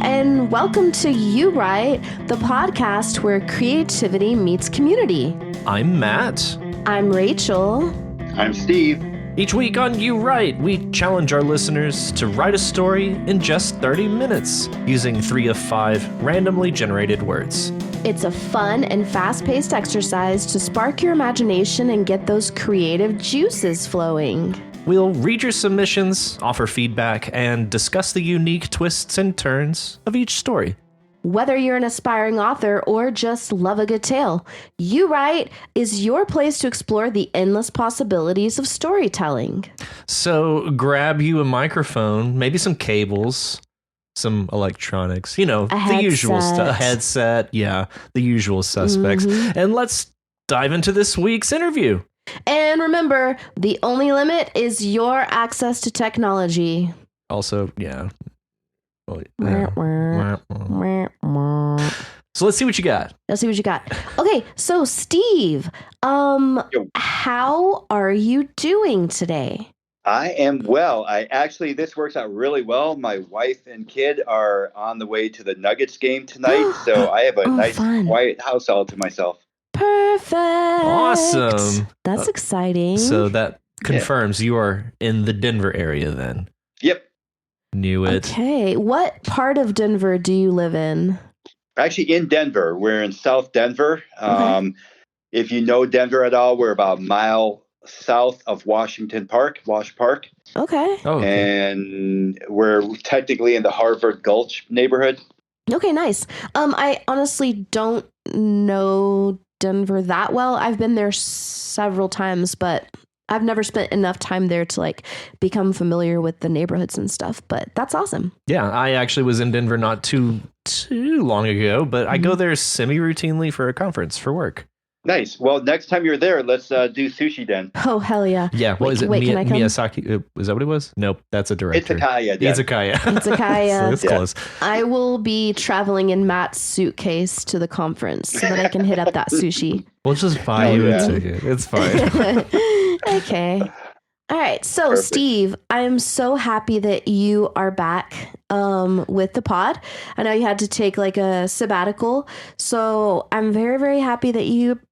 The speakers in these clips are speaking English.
and welcome to You Right, the podcast where creativity meets community. I'm Matt. I'm Rachel. I'm Steve. Each week on You Right, we challenge our listeners to write a story in just 30 minutes using 3 of 5 randomly generated words. It's a fun and fast-paced exercise to spark your imagination and get those creative juices flowing. We'll read your submissions, offer feedback, and discuss the unique twists and turns of each story. Whether you're an aspiring author or just love a good tale, You Right is your place to explore the endless possibilities of storytelling. So grab you a microphone, maybe some cables, some electronics, the usual stuff. A headset, the usual suspects. And let's dive into this week's interview. And remember, the only limit is your access to technology. Also, So let's see what you got. Okay, so Steve, how are you doing today? I am well. This works out really well. My wife and kid are on the way to the Nuggets game tonight, so I have a nice, quiet house all to myself. Perfect. Awesome. That's exciting. So that confirms you are in the Denver area then. Yep. Knew it. Okay. What part of Denver do you live in? Actually, in Denver. We're in South Denver. Okay. If you know Denver at all, we're about a mile south of Wash Park. Okay. Oh, okay. And we're technically in the Harvard Gulch neighborhood. Okay, nice. I honestly don't know Denver that well. I've been there several times, but I've never spent enough time there to become familiar with the neighborhoods and stuff, but that's awesome. Yeah, I actually was in Denver not too long ago, but I go there semi-routinely for a conference for work. Nice. Well, next time you're there, let's do sushi then. Oh, hell yeah. Yeah, what is it? Can I come? Miyazaki, is that what it was? Nope, that's a director. Izakaya. That's close. I will be traveling in Matt's suitcase to the conference so that I can hit up that sushi. We'll just buy you a ticket. It's fine. Okay. All right. So, perfect. Steve, I am so happy that you are back with the pod. I know you had to take a sabbatical, so I'm very, very happy that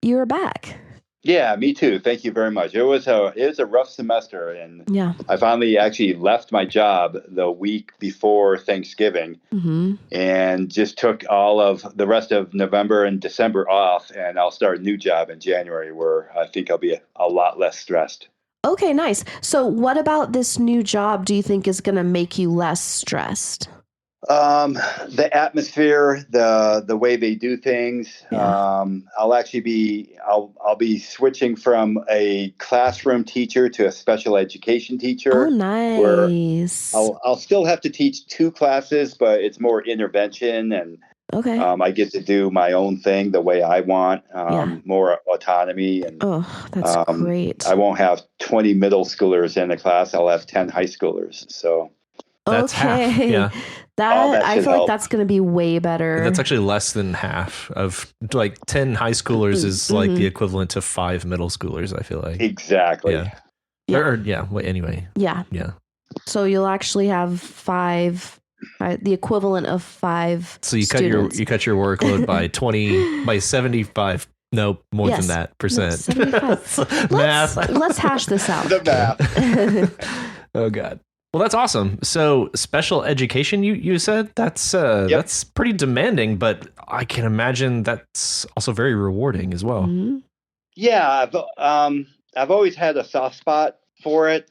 you're back. Yeah, me too. Thank you very much. It was a rough semester, and I finally actually left my job the week before Thanksgiving, and just took all of the rest of November and December off, and I'll start a new job in January where I think I'll be a lot less stressed. Okay, nice. So what about this new job do you think is going to make you less stressed? The atmosphere, the way they do things. I'll be switching from a classroom teacher to a special education teacher. Oh, nice. I'll still have to teach 2 classes, but it's more intervention, and okay. I get to do my own thing the way I want, more autonomy. And that's great. I won't have 20 middle schoolers in a class. I'll have 10 high schoolers. So that's half. Yeah. I feel like that's going to be way better. That's actually less than half of 10 high schoolers is the equivalent to 5 middle schoolers. I feel like exactly. Yeah. Anyway. Yeah. Yeah. So you'll actually have 5. The equivalent of 5. So you students. cut your workload by 75. No, more than that percent. Math. Let's hash this out. The math. Oh God. Well, that's awesome. So special education, you said that's pretty demanding, but I can imagine that's also very rewarding as well. Mm-hmm. Yeah, I've always had a soft spot for it.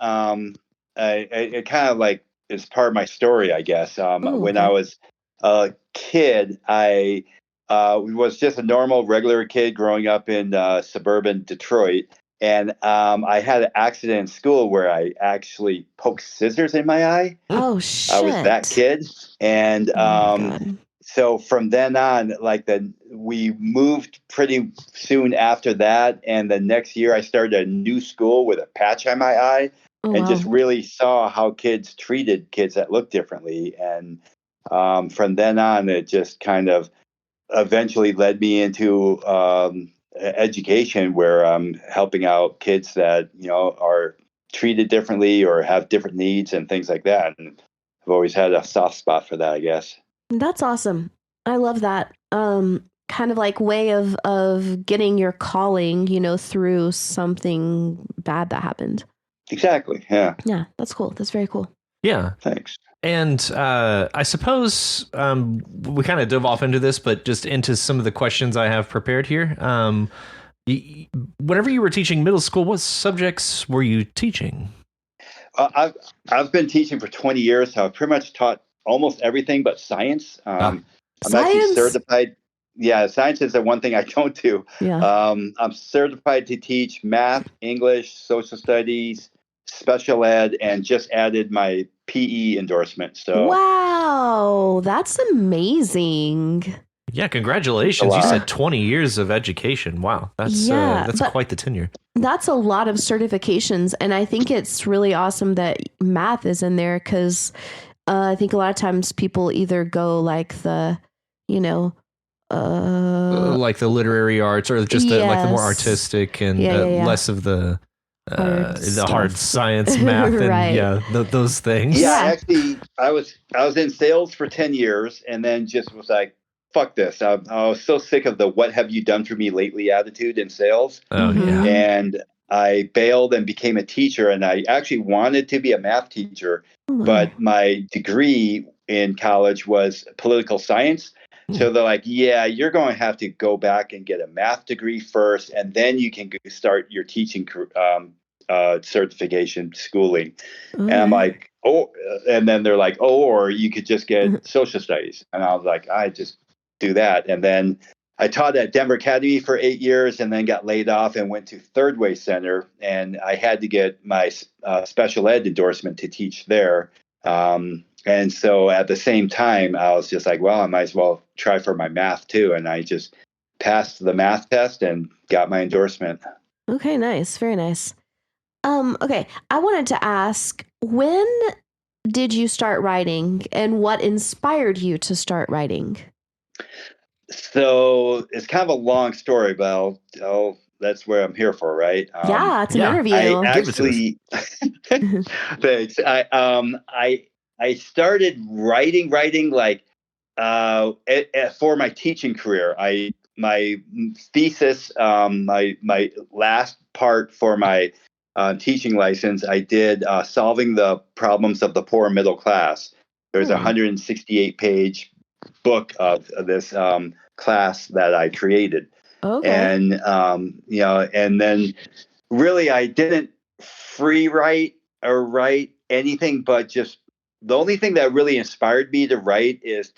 It kind of is part of my story, I guess. When I was a kid, I was just a normal, regular kid growing up in suburban Detroit. And I had an accident in school where I actually poked scissors in my eye. Oh, shit. I was that kid. And so from then on, we moved pretty soon after that. And the next year I started a new school with a patch on my eye. And just really saw how kids treated kids that looked differently. And from then on, it just kind of eventually led me into education where I'm helping out kids that, are treated differently or have different needs and things like that. And I've always had a soft spot for that, I guess. That's awesome. I love that. Kind of like way of getting your calling, through something bad that happened. Exactly. Yeah. Yeah, that's cool. That's very cool. Yeah. Thanks. And I suppose we kind of dove off into this, but just into some of the questions I have prepared here. Whenever you were teaching middle school, what subjects were you teaching? I've been teaching for 20 years, so I've pretty much taught almost everything but science. I'm actually certified. Yeah, science is the one thing I don't do. Yeah. I'm certified to teach math, English, social studies, special ed, and just added my PE endorsement. So wow, that's amazing. Yeah, congratulations. You said 20 years of education. Wow, that's quite the tenure. That's a lot of certifications, and I think it's really awesome that math is in there because I think a lot of times people either go like the, like the literary arts or just like the more artistic and less of the hard science, math, and those things. Yeah, actually, I was in sales for 10 years, and then just was like, fuck this. I was so sick of the "what have you done for me lately" attitude in sales. Oh yeah. And I bailed and became a teacher, and I actually wanted to be a math teacher, but my degree in college was political science. So they're like, yeah, you're going to have to go back and get a math degree first, and then you can start your teaching certification schooling. And I'm like, oh, and then they're like, oh, or you could just get social studies. And I was like, I just do that. And then I taught at Denver Academy for 8 years and then got laid off and went to Third Way Center. And I had to get my special ed endorsement to teach there. And so at the same time, I was just like, well, I might as well try for my math too. And I just passed the math test and got my endorsement. Okay, nice. Very nice. Okay, I wanted to ask, when did you start writing and what inspired you to start writing? So it's kind of a long story, but that's where I'm here for, right? Yeah, it's an interview. I actually, thanks. I started writing like for my teaching career. My thesis, my last part for my teaching license, I did solving the problems of the poor middle class. There's a 168-page book of this class that I created. Okay. And and then really I didn't free write or write anything, but just the only thing that really inspired me to write is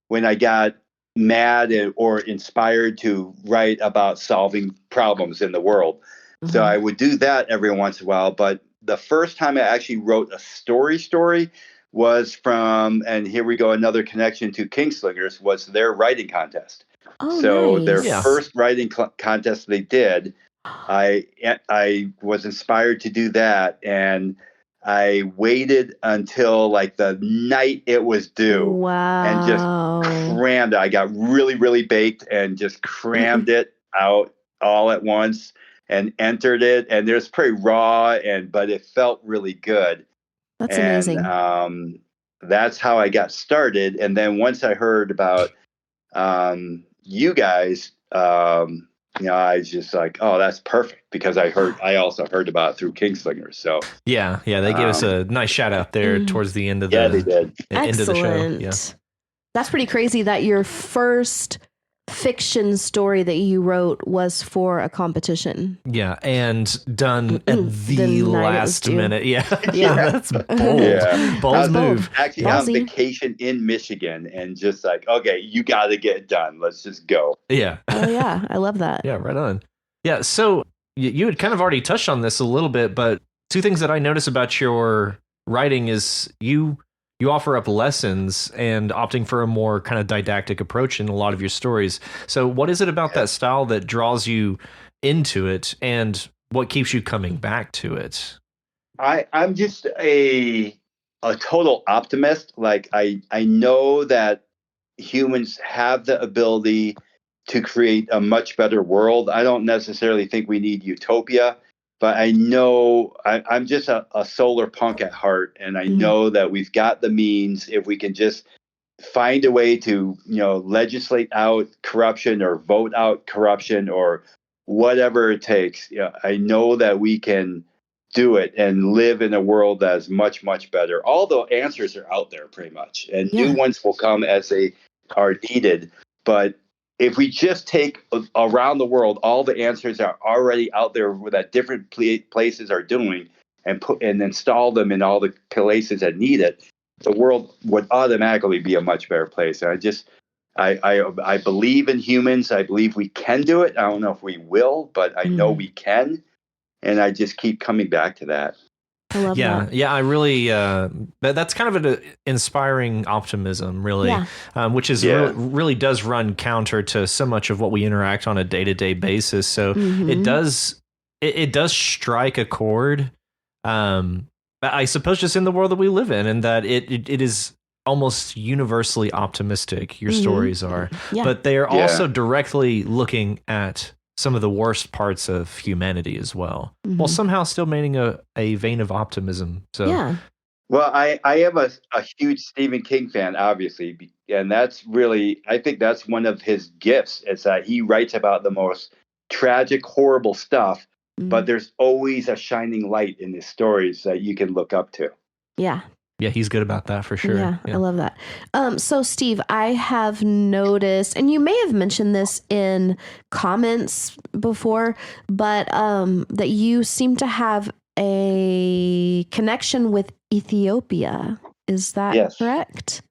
when I got mad or inspired to write about solving problems in the world. Mm-hmm. So I would do that every once in a while. But the first time I actually wrote a story was from, and here we go, another connection to Kingslingers, was their writing contest. Oh, so nice. Their first writing contest they did, I was inspired to do that, and I waited until like the night it was due. Wow. And just crammed it. I got really, really baked and just crammed it out all at once and entered it. And it was pretty raw, but it felt really good. That's amazing. That's how I got started. And then once I heard about you guys, I was just like, oh, that's perfect, because I also heard about it through Kingslingers. So yeah, they gave us a nice shout out there towards the end of the they did. End of the show. Yeah. That's pretty crazy that your first fiction story that you wrote was for a competition. Yeah, and done at the last minute. Yeah, that's bold. Yeah. Bold move. Actually on vacation in Michigan and just like, okay, you got to get it done. Let's just go. Yeah. Oh yeah, I love that. Yeah, right on. Yeah, so you had kind of already touched on this a little bit, but two things that I notice about your writing is you offer up lessons and opting for a more kind of didactic approach in a lot of your stories. So what is it about that style that draws you into it, and what keeps you coming back to it? I'm just a total optimist. Like I know that humans have the ability to create a much better world. I don't necessarily think we need utopia, but I know I'm just a solar punk at heart, and I know that we've got the means if we can just find a way to, legislate out corruption or vote out corruption or whatever it takes. I know that we can do it and live in a world that's much, much better. All the answers are out there pretty much, and new ones will come as they are needed. But if we just take around the world, all the answers are already out there that different places are doing, and install them in all the places that need it, the world would automatically be a much better place. And I believe in humans. I believe we can do it. I don't know if we will, but I know we can. And I just keep coming back to that. I love that. Yeah, I really, that's kind of an inspiring optimism, really, which is really does run counter to so much of what we interact on a day-to-day basis. So it does strike a chord, I suppose, just in the world that we live in, and that it is almost universally optimistic. Your stories are, but they are also directly looking at some of the worst parts of humanity as well, while somehow still maintaining a vein of optimism. So, well, I am a huge Stephen King fan, obviously, and that's really, I think that's one of his gifts. Is that he writes about the most tragic, horrible stuff, but there's always a shining light in his stories that you can look up to. Yeah, he's good about that for sure. Yeah, I love that. So, Steve, I have noticed, and you may have mentioned this in comments before, but that you seem to have a connection with Ethiopia. Is that correct?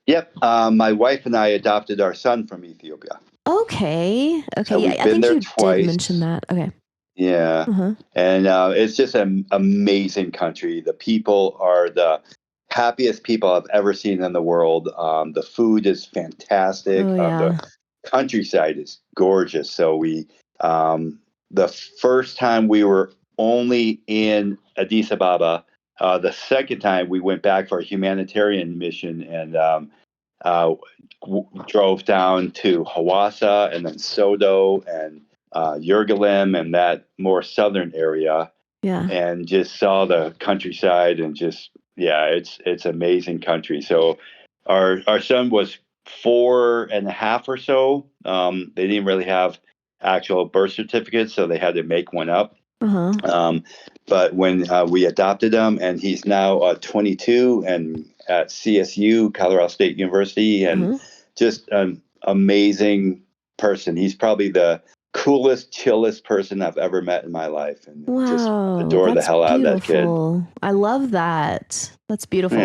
Yep. My wife and I adopted our son from Ethiopia. Okay. So yeah, I think you did mention that. Okay. Yeah. And it's just an amazing country. The people are the happiest people I've ever seen in the world. The food is fantastic. The countryside is gorgeous. So the first time we were only in Addis Ababa. The second time we went back for a humanitarian mission and drove down to Hawassa and then Sodo and Yergalim and that more southern area. And just saw the countryside and just, it's amazing country. So our son was 4.5 or so. They didn't really have actual birth certificates, so they had to make one up. But when we adopted him, and he's now 22 and at CSU, Colorado State University, and just an amazing person. He's probably the coolest, chillest person I've ever met in my life, and just adore the hell out of that kid. I love that. That's beautiful.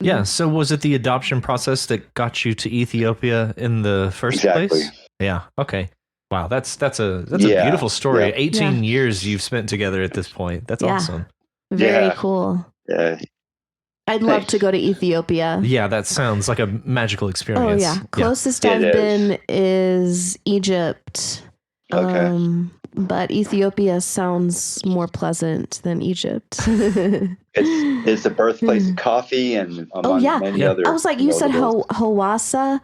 Yeah. So was it the adoption process that got you to Ethiopia in the first place? Yeah. Okay. Wow. That's a beautiful story. 18 years you've spent together at this point. That's awesome. Very cool. Yeah. I'd love to go to Ethiopia. Yeah, that sounds like a magical experience. Oh yeah. Closest I've been is Egypt. Okay. But Ethiopia sounds more pleasant than Egypt. It's the birthplace of coffee and many other. I was like, you said Hawassa.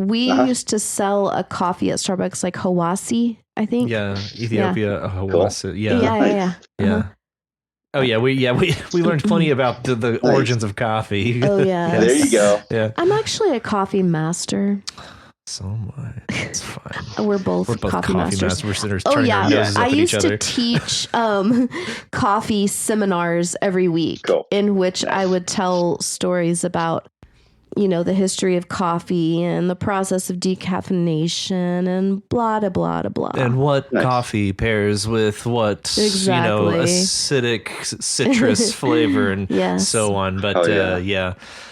We used to sell a coffee at Starbucks, like Hawassi, I think. Yeah, Ethiopia, Hawassa. Cool. Yeah. Oh yeah, we learned plenty about the origins of coffee. Oh yeah. There you go. Yeah. I'm actually a coffee master. So am I. It's fine. We're both coffee masters. We're sitters turning our noses up I at each used other. to teach coffee seminars every week, in which I would tell stories about, the history of coffee and the process of decaffeination and blah, blah, blah, blah. And what coffee pairs with what, acidic citrus flavor and so on. But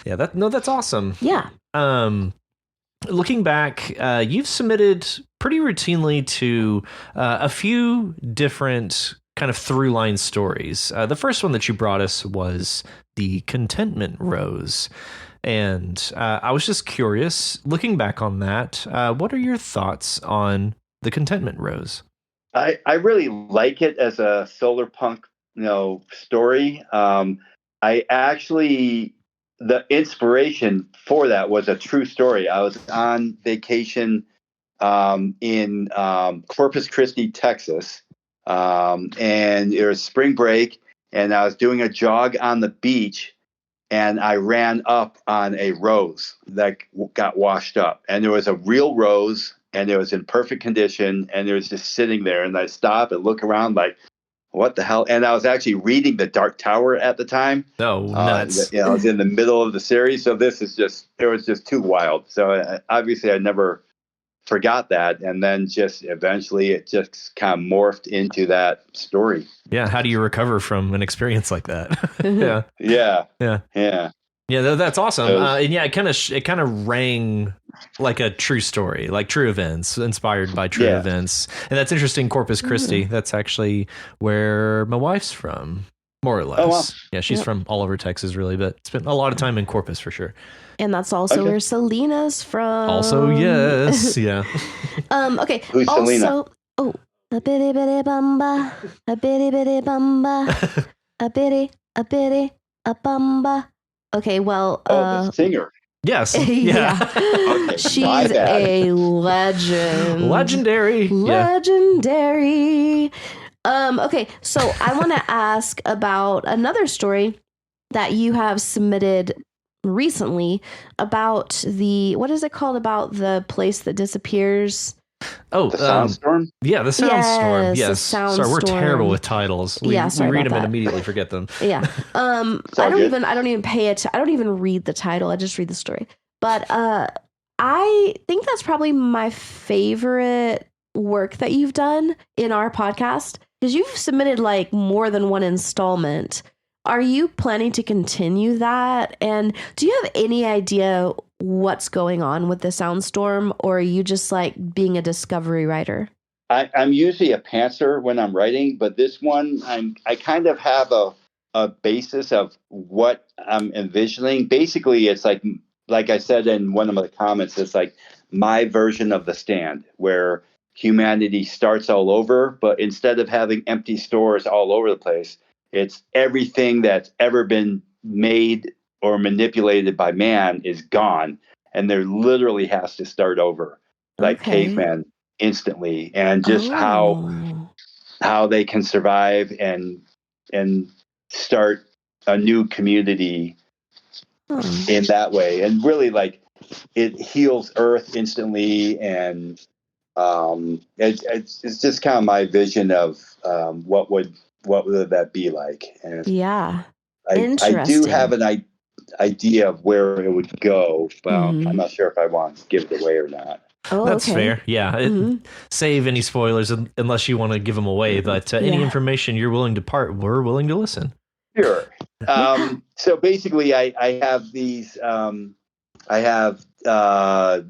that's awesome. Yeah. Looking back, you've submitted pretty routinely to a few different kind of through line stories. The first one that you brought us was the contentment rose. And I was just curious, looking back on that, what are your thoughts on the contentment rose? I really like it as a solar punk, story. I actually, the inspiration for that was a true story. I was on vacation in Corpus Christi, Texas, and it was spring break, and I was doing a jog on the beach, and I ran up on a rose that got washed up. And there was a real rose, and it was in perfect condition, and it was just sitting there. And I stop and look around like, what the hell? And I was actually reading The Dark Tower at the time. Oh, nuts. I was in the middle of the series. So it was just too wild. So obviously I never forgot that. And then just eventually it just kind of morphed into that story. Yeah. How do you recover from an experience like that? Yeah. Yeah. Yeah. Yeah, that's awesome. And yeah, it kind of rang like a true story, like true events, inspired by true events. And that's interesting. Corpus Christi. That's actually where my wife's from, more or less. Oh, wow. Yeah, she's from all over Texas, really, but spent a lot of time in Corpus for sure. And that's also where Selena's from. Also, yes, yeah. Okay. Who's Selena? Oh, a bitty bitty bamba, a bitty bitty bamba, a bitty a bamba. Okay, well, the singer. Yes. Yeah. Okay, She's a legend. Legendary. Legendary. Okay, so I want to ask about another story that you have submitted recently about what is it called, about the place that disappears? Oh, the Soundstorm? Yeah, the Soundstorm. Yes. Sorry, we're terrible with titles. We read them and immediately forget them. Yeah. I don't even pay it. I don't even read the title. I just read the story. But I think that's probably my favorite work that you've done in our podcast, because you've submitted like more than one installment. Are you planning to continue that? And do you have any idea what's going on with the Soundstorm, or are you just like being a discovery writer? I'm usually a pantser when I'm writing, but this one I kind of have a basis of what I'm envisioning. Basically, it's like I said in one of the comments, it's like my version of The Stand, where humanity starts all over, but instead of having empty stores all over the place, it's everything that's ever been made or manipulated by man is gone, and there literally has to start over, like caveman, instantly. And just how they can survive and start a new community in that way. And really, like, it heals Earth instantly. And it's just kind of my vision of what would that be like. And I do have an idea of where it would go, but I'm not sure if I want to give it away or not. Oh, that's fair. Yeah. Save any spoilers unless you want to give them away. But any information you're willing to part, we're willing to listen. Sure. So basically, I have these. I have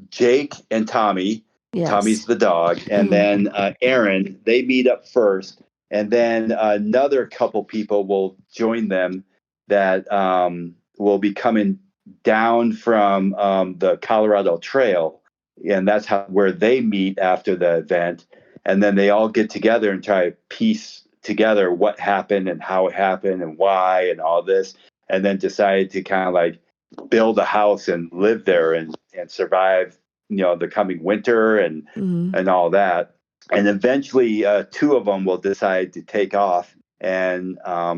Jake and Tommy. Yes. Tommy's the dog, and then Aaron. They meet up first, and then another couple people will join them that will be coming down from the Colorado Trail, and that's where they meet after the event. And then they all get together and try to piece together what happened and how it happened and why and all this, and then decide to kind of like build a house and live there and survive, the coming winter and all that. And eventually two of them will decide to take off and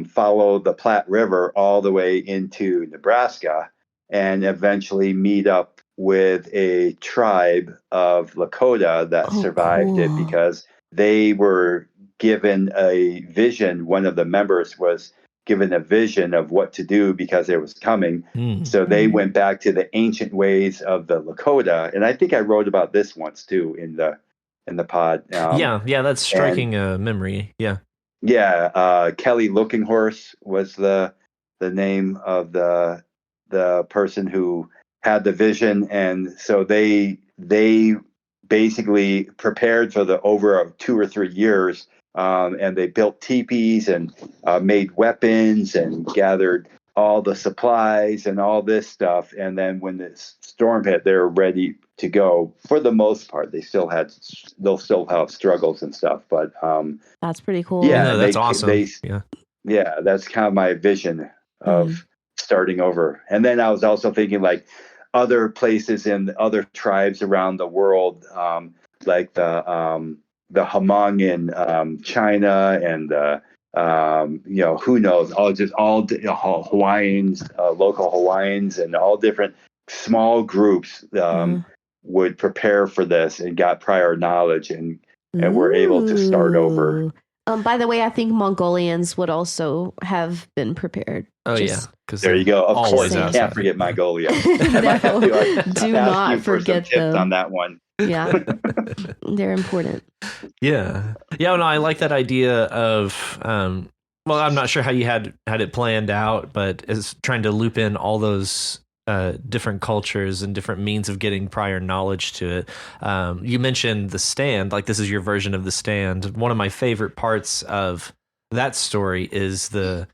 follow the Platte River all the way into Nebraska, and eventually meet up with a tribe of Lakota that survived it, because they were given a vision. One of the members was given a vision of what to do because it was coming. So they went back to the ancient ways of the Lakota. And I think I wrote about this once too in the pod. Yeah, that's striking memory. Yeah. Yeah, Kelly Looking Horse was the name of the person who had the vision, and so they basically prepared for the over 2 or 3 years, and they built teepees and made weapons and gathered all the supplies and all this stuff. And then when the storm hit, they were ready to go. For the most part, they'll still have struggles and stuff, but that's pretty cool. Yeah, that's awesome. Yeah, that's kind of my vision of starting over. And then I was also thinking like other places in other tribes around the world, like the Hmong in China and who knows, all Hawaiians, local Hawaiians, and all different small groups would prepare for this and got prior knowledge and were able to start over. By the way, I think Mongolians would also have been prepared. Oh, yeah. Because there you go. Of course, you can't forget Mongolia. Do not forget them on that one. Yeah, they're important. Yeah. Yeah, no, I like that idea of, well, I'm not sure how you had it planned out, but as trying to loop in all those different cultures and different means of getting prior knowledge to it. You mentioned the stand, like this is your version of the stand. One of my favorite parts of that story is the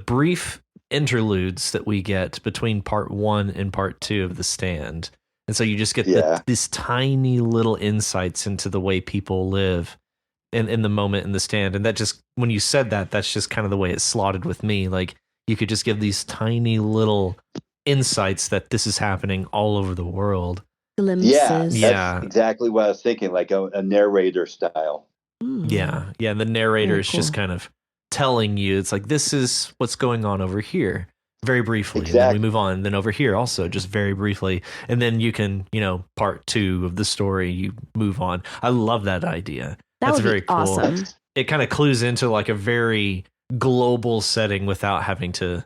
brief interludes that we get between part 1 and part 2 of the stand. And so you just get these tiny little insights into the way people live in the moment in the stand. And that just, when you said that, that's just kind of the way it slotted with me. Like you could just give these tiny little insights that this is happening all over the world. Glimpses. That's exactly what I was thinking, like a narrator style. Yeah. And the narrator is just kind of telling you, it's like, this is what's going on over here. Very briefly, and then we move on. And then over here, also just very briefly, and then you can, part 2 of the story, you move on. I love that idea. That's very cool. Awesome. It kind of clues into like a very global setting without having to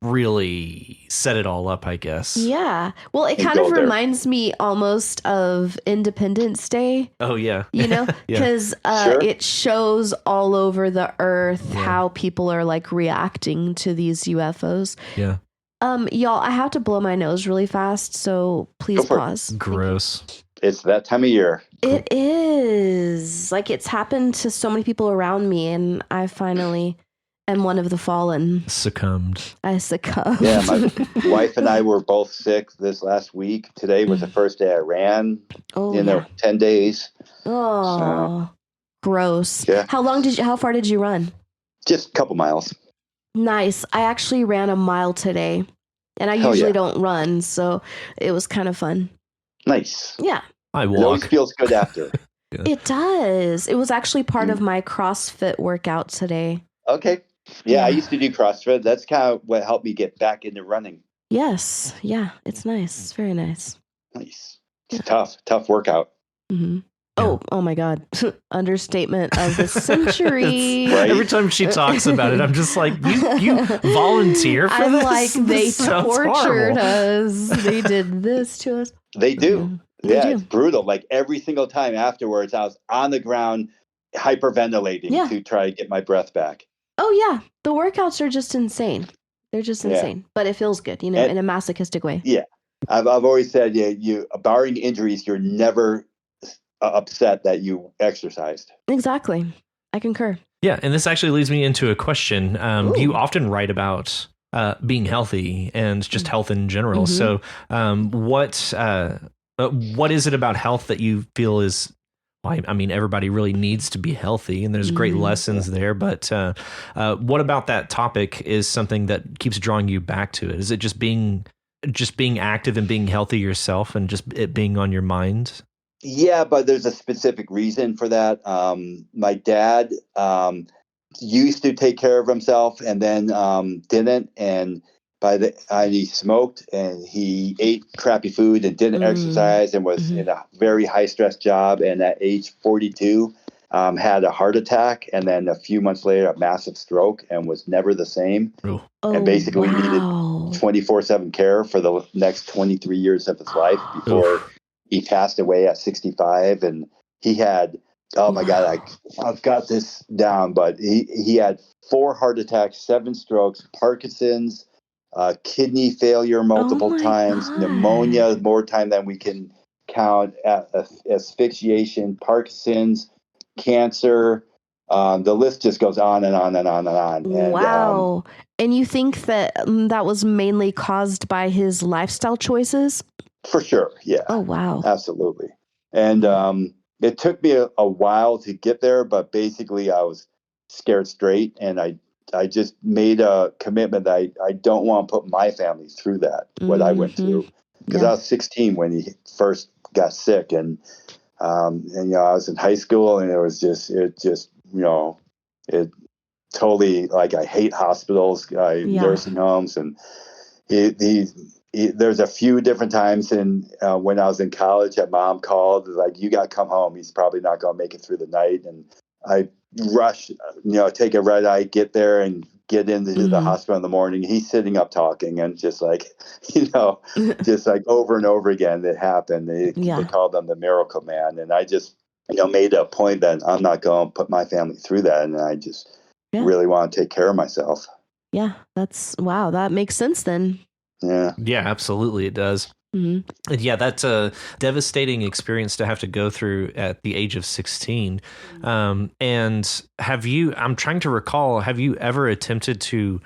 really set it all up, I guess. Yeah. Well, it kind of reminds me almost of Independence Day. Oh, yeah. Because it shows all over the earth how people are like reacting to these UFOs. Yeah. Y'all, I have to blow my nose really fast, so please pause. Gross. It's that time of year. It is. Like, it's happened to so many people around me, and I finally am one of the fallen. I succumbed. Yeah, my wife and I were both sick this last week. Today was the first day I ran. 10 days. Oh, gross. Yeah. How far did you run? Just a couple miles. Nice. I actually ran a mile today, and I usually don't run, so it was kind of fun. Nice. Yeah. I walk. It always feels good after. It does. It was actually part of my CrossFit workout today. Okay. Yeah, I used to do CrossFit. That's kind of what helped me get back into running. Yes. Yeah. It's nice. It's very nice. Nice. It's tough workout. Mm-hmm. Yeah. Oh my God. Understatement of the century. Right? Every time she talks about it, I'm just like, you volunteer for I'm this? Like, they tortured us. They did this to us. They do. It's brutal. Like every single time afterwards, I was on the ground hyperventilating to try to get my breath back. Oh, yeah. The workouts are just insane. They're just insane. But it feels good, in a masochistic way. Yeah. I've always said, you barring injuries, you're never upset that you exercised. Exactly. I concur. Yeah. And this actually leads me into a question. You often write about being healthy and just health in general. Mm-hmm. So what is it about health that you feel is, I mean, everybody really needs to be healthy, and there's great lessons there. But what about that topic is something that keeps drawing you back to it? Is it just being active and being healthy yourself, and just it being on your mind? Yeah, but there's a specific reason for that. My dad used to take care of himself, and then didn't. And he smoked, and he ate crappy food and didn't exercise, and was in a very high stress job. And at age 42, had a heart attack, and then a few months later, a massive stroke, and was never the same. And basically needed 24/7 care for the next 23 years of his life before he passed away at 65. And he had, oh my God, I've got this down, but he had 4 heart attacks, 7 strokes, Parkinson's, kidney failure multiple times, pneumonia more time than we can count, asphyxiation, Parkinson's, cancer. The list just goes on and on and on and on. And, wow. And you think that was mainly caused by his lifestyle choices? For sure. Yeah. Oh, wow. Absolutely. And it took me a while to get there, but basically I was scared straight, and I just made a commitment that I don't want to put my family through that, what I went through. Because I was 16 when he first got sick, and I was in high school, and it totally like, I hate hospitals, nursing homes. And there's a few different times when I was in college that mom called, like, you got to come home. He's probably not going to make it through the night. And I rush, take a red eye, get there and get into the hospital in the morning. He's sitting up talking, and just like, just like over and over again, it happened. They called him the miracle man. And I just, made a point that I'm not going to put my family through that. And I just really want to take care of myself. Yeah. Wow. That makes sense then. Yeah. Yeah, absolutely. It does. And yeah, that's a devastating experience to have to go through at the age of 16. And I'm trying to recall, have you ever attempted to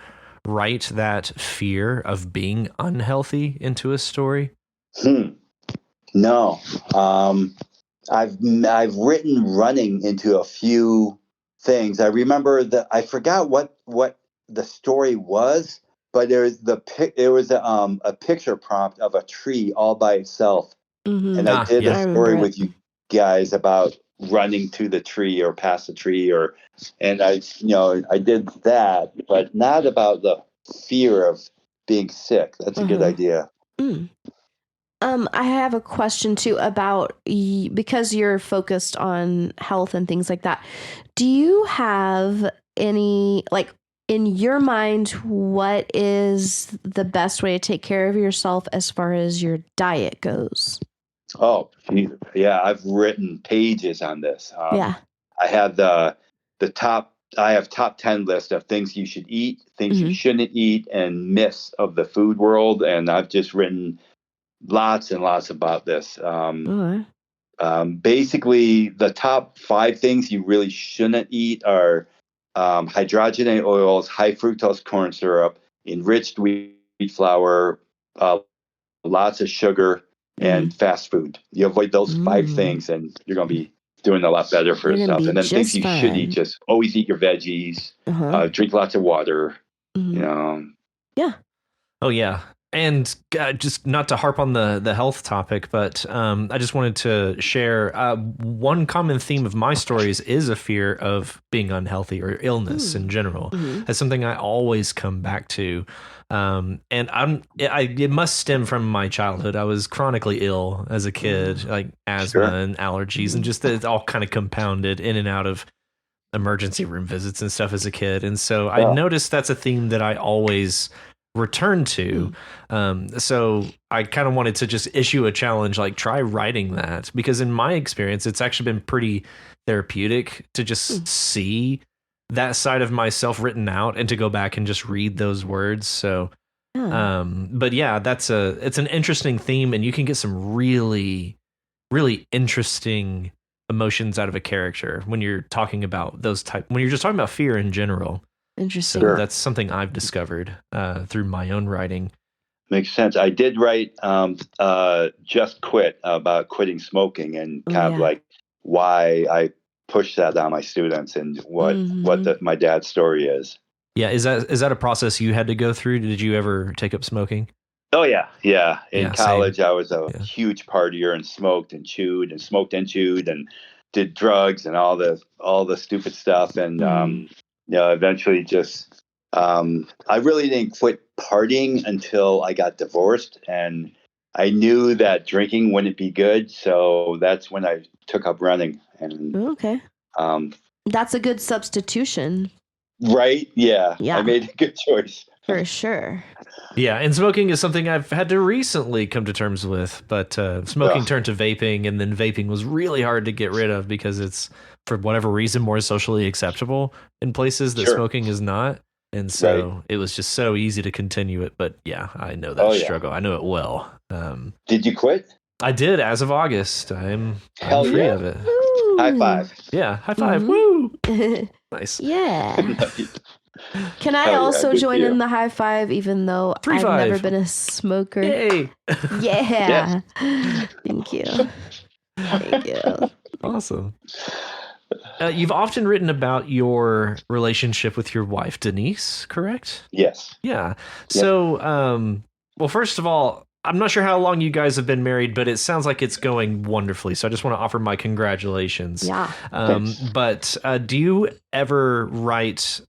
write that fear of being unhealthy into a story? No. I've written running into a few things. I remember that I forgot what the story was, but there was a picture prompt of a tree all by itself, and I did a story with you guys about running to the tree or past the tree, and I did that, but not about the fear of being sick. That's a good idea. I have a question too about, because you're focused on health and things like that. Do you have any, like, in your mind, what is the best way to take care of yourself as far as your diet goes? Oh, yeah. I've written pages on this. I have top 10 list of things you should eat, things you shouldn't eat, and myths of the food world. And I've just written lots and lots about this. Basically, the top 5 things you really shouldn't eat are hydrogenated oils, high fructose corn syrup, enriched wheat flour, lots of sugar, and fast food. You avoid those 5 things, and you're going to be doing a lot better for yourself. And then things you should eat: just always eat your veggies, drink lots of water. Yeah. Oh yeah. And just not to harp on the health topic, but I just wanted to share one common theme of my stories is a fear of being unhealthy or illness in general. That's something I always come back to. And it must stem from my childhood. I was chronically ill as a kid, like asthma and allergies, and just it's all kind of compounded in and out of emergency room visits and stuff as a kid. And so I noticed that's a theme that I always return to. So I kind of wanted to just issue a challenge, like try writing that, because in my experience, it's actually been pretty therapeutic to just see that side of myself written out and to go back and just read those words. So, but yeah, it's an interesting theme, and you can get some really, really interesting emotions out of a character when you're talking about when you're just talking about fear in general. Interesting. So that's something I've discovered through my own writing. Makes sense. I did write Just Quit, about quitting smoking, and kind of like why I push that on my students, and what my dad's story is. Yeah, is that a process you had to go through? Did you ever take up smoking? Oh yeah. In college, same. I was a huge partier and smoked and chewed and smoked and chewed and did drugs and all the stupid stuff, and eventually just I really didn't quit partying until I got divorced, and I knew that drinking wouldn't be good, so that's when I took up running. And that's a good substitution, right? Yeah. I made a good choice for sure. Yeah, and smoking is something I've had to recently come to terms with, but smoking turned to vaping, and then vaping was really hard to get rid of because it's, for whatever reason, more socially acceptable in places that smoking is not. And so it was just so easy to continue it. But yeah, I know that struggle. I know it well. Did you quit? I did as of August. I'm free of it. Woo. High five. Yeah, high five. Woo! Nice. Yeah. Can I also join in the high five, even though I've never been a smoker? Yay! Yeah. Thank you. Thank you. Awesome. You've often written about your relationship with your wife, Denise, correct? Yes. Yeah. So, well, first of all, I'm not sure how long you guys have been married, but it sounds like it's going wonderfully. So I just want to offer my congratulations. Yeah. But do you ever write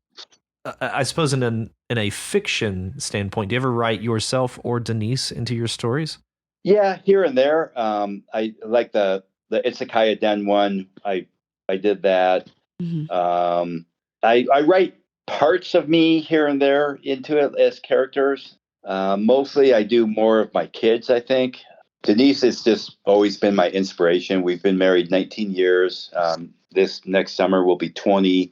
I suppose in a fiction standpoint, do you ever write yourself or Denise into your stories? Yeah, here and there. I like the Isekai Den one. I did that. Mm-hmm. I write parts of me here and there into it as characters. Mostly, I do more of my kids. I think Denise has just always been my inspiration. We've been married 19 years. This next summer will be 20,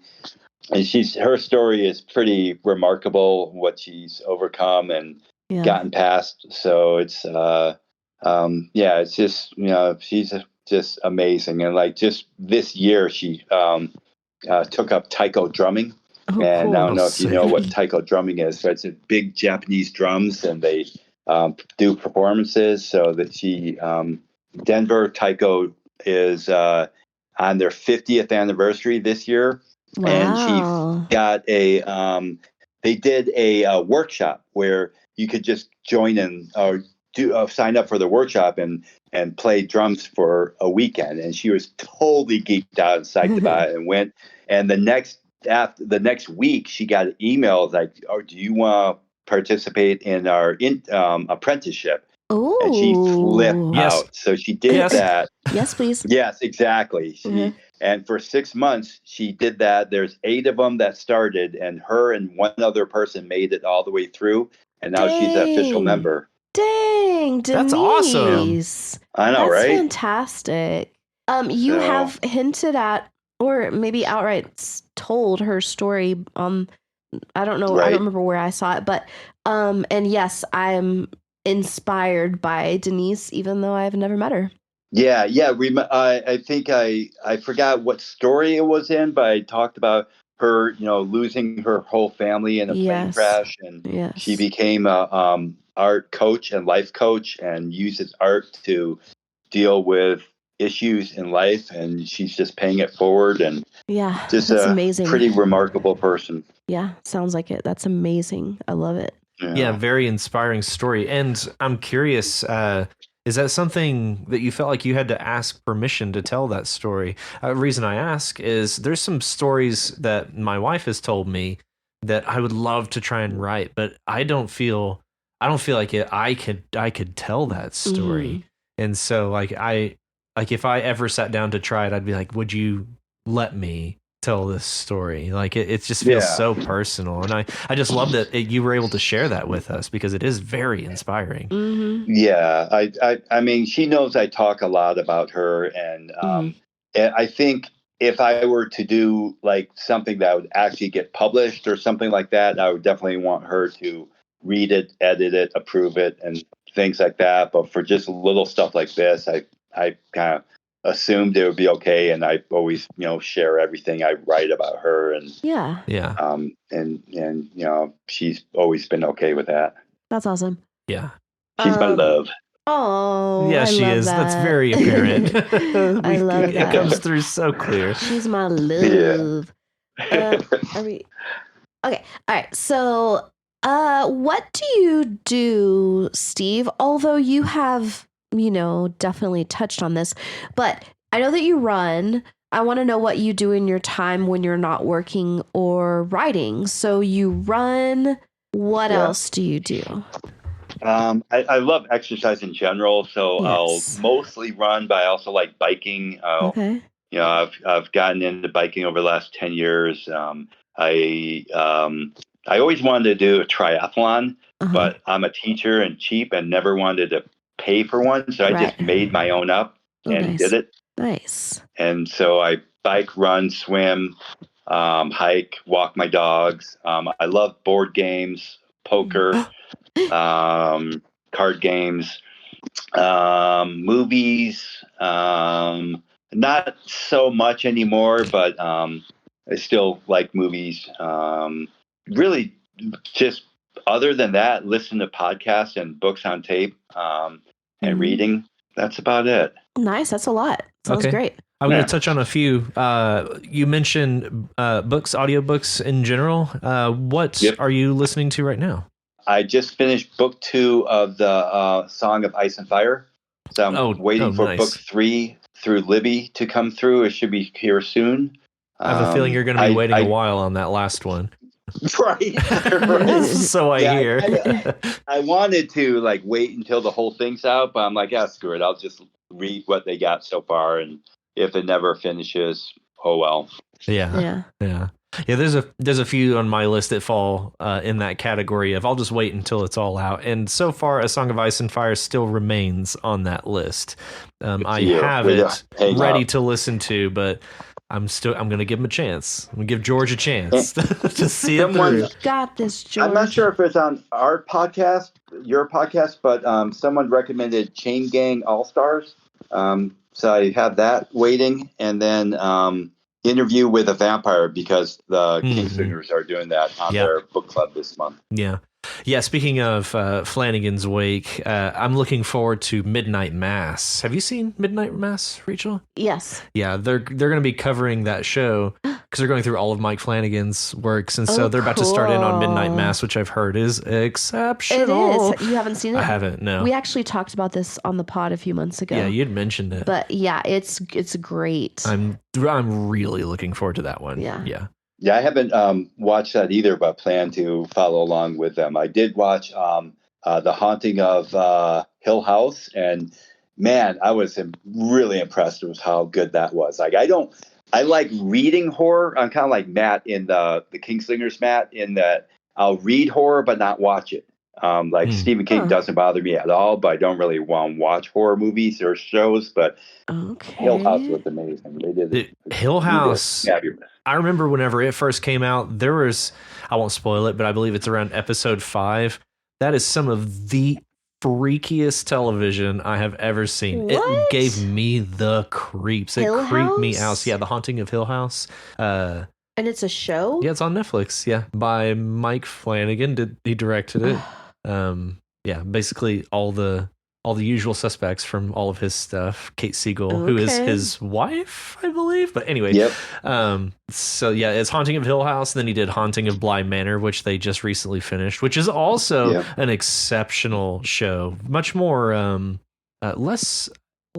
and her story is pretty remarkable. What she's overcome and gotten past. So it's it's just she's just amazing. And like just this year, she took up taiko drumming. And cool. I don't know if you know what taiko drumming is. So it's a big Japanese drums, and they do performances. So that Denver Taiko is on their 50th anniversary this year. Wow. And she got they did a workshop where you could just join in or sign up for the workshop and play drums for a weekend. And she was totally geeked out and psyched about it and went. And the next week, she got an email like, "Oh, do you want to participate in our apprenticeship?" Oh, and she flipped out. So she did that. Yes, please. Yes, exactly. And for 6 months, she did that. There's 8 of them that started, and her and one other person made it all the way through. And now she's an official member. Dang, Denise. That's awesome. I know, That's right? Fantastic. You have hinted at, or maybe outright told her story. I don't know. Right. I don't remember where I saw it, but and yes, I'm inspired by Denise, even though I've never met her. Yeah. I think I forgot what story it was in, but I talked about her, losing her whole family in a plane crash, and she became a art coach and life coach, and uses art to deal with issues in life, and she's just paying it forward, and just that's amazing. Pretty remarkable person. Yeah, sounds like it. That's amazing. I love it. Yeah, very inspiring story. And I'm curious, is that something that you felt like you had to ask permission to tell that story? The reason I ask is there's some stories that my wife has told me that I would love to try and write, but I don't feel like I could tell that story. And so if I ever sat down to try it, I'd be like, would you let me tell this story? Like it just feels so personal. And I just love that you were able to share that with us, because it is very inspiring. Yeah. I mean, she knows I talk a lot about her, and I think if I were to do like something that would actually get published or something like that, I would definitely want her to read it, edit it, approve it, and things like that. But for just little stuff like this, I kind of assumed it would be okay, and I always, share everything I write about her, and and she's always been okay with that. That's awesome. Yeah, she's my love. Oh, yeah, she is. That. That's very apparent. I love that. It comes through so clear. She's my love. Are we okay? All right. So, what do you do, Steve? Although you have, definitely touched on this, but I know that you run. I want to know what you do in your time when you're not working or writing. So you run. What else do you do? I love exercise in general, so I'll mostly run, but I also like biking. Okay. I've gotten into biking over the last 10 years. I always wanted to do a triathlon, but I'm a teacher and cheap and never wanted to pay for one. So I just made my own up and did it. Nice. And so I bike, run, swim, hike, walk my dogs. I love board games, poker, card games, movies. Not so much anymore, but I still like movies. Really, just other than that, listen to podcasts and books on tape, and reading. That's about it. Nice. That's a lot. Sounds great. I'm going to touch on a few. You mentioned books, audiobooks in general. What are you listening to right now? I just finished book 2 of the Song of Ice and Fire. So I'm waiting for book 3 through Libby to come through. It should be here soon. I have a feeling you're going to be waiting a while on that last one. Right. So I hear. I wanted to like wait until the whole thing's out, but I'm like, screw it. I'll just read what they got so far, and if it never finishes, oh well. Yeah. There's a few on my list that fall in that category of I'll just wait until it's all out. And so far, A Song of Ice and Fire still remains on that list. I have it ready to listen to, but I'm going to give him a chance. I'm going to give George a chance to see it through. Got this, George. I'm not sure if it's on our podcast, your podcast, but someone recommended Chain Gang All Stars. So I have that waiting, and then Interview with a Vampire, because the Kingslingers are doing that on their book club this month. Yeah, speaking of Flanagan's Wake, I'm looking forward to Midnight Mass. Have you seen Midnight Mass, Rachel? Yes. Yeah, they're going to be covering that show because they're going through all of Mike Flanagan's works, and so they're about to start in on Midnight Mass, which I've heard is exceptional. It is. You haven't seen it? I haven't, no. We actually talked about this on the pod a few months ago. Yeah, you'd mentioned it. But yeah, it's great. I'm really looking forward to that one. Yeah. Yeah, I haven't watched that either, but plan to follow along with them. I did watch The Haunting of Hill House, and man, I was really impressed with how good that was. Like, I like reading horror. I'm kind of like Matt in the Kingslingers, Matt, in that I'll read horror but not watch it. Stephen King doesn't bother me at all, but I don't really want to watch horror movies or shows. But Hill House was amazing. They did it. Hill House. I remember whenever it first came out, there was, I won't spoil it, but I believe it's around episode 5. That is some of the freakiest television I have ever seen. What? It gave me the creeps. It Hill creeped me House? out. Yeah, The Haunting of Hill House. And it's a show? Yeah, it's on Netflix. Yeah, by Mike Flanagan. He directed it. Basically all the usual suspects from all of his stuff. Kate Siegel, who is his wife, I believe. But anyway, so yeah, it's Haunting of Hill House. And then he did Haunting of Bly Manor, which they just recently finished, which is also an exceptional show. Much more less.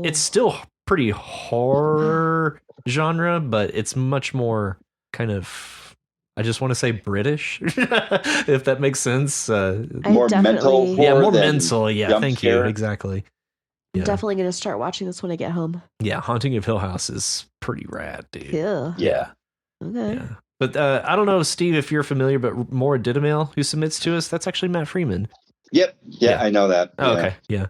It's still pretty horror genre, but it's much more kind of, I just want to say British, if that makes sense. More mental. Yeah, more mental. Yeah, thank you. Exactly. I'm definitely going to start watching this when I get home. Yeah, Haunting of Hill House is pretty rad, dude. Yeah. Okay. Yeah. But I don't know, Steve, if you're familiar, but Maura Dittamail, who submits to us, that's actually Matt Freeman. Yep. Yeah, I know that. Oh, okay. Yeah.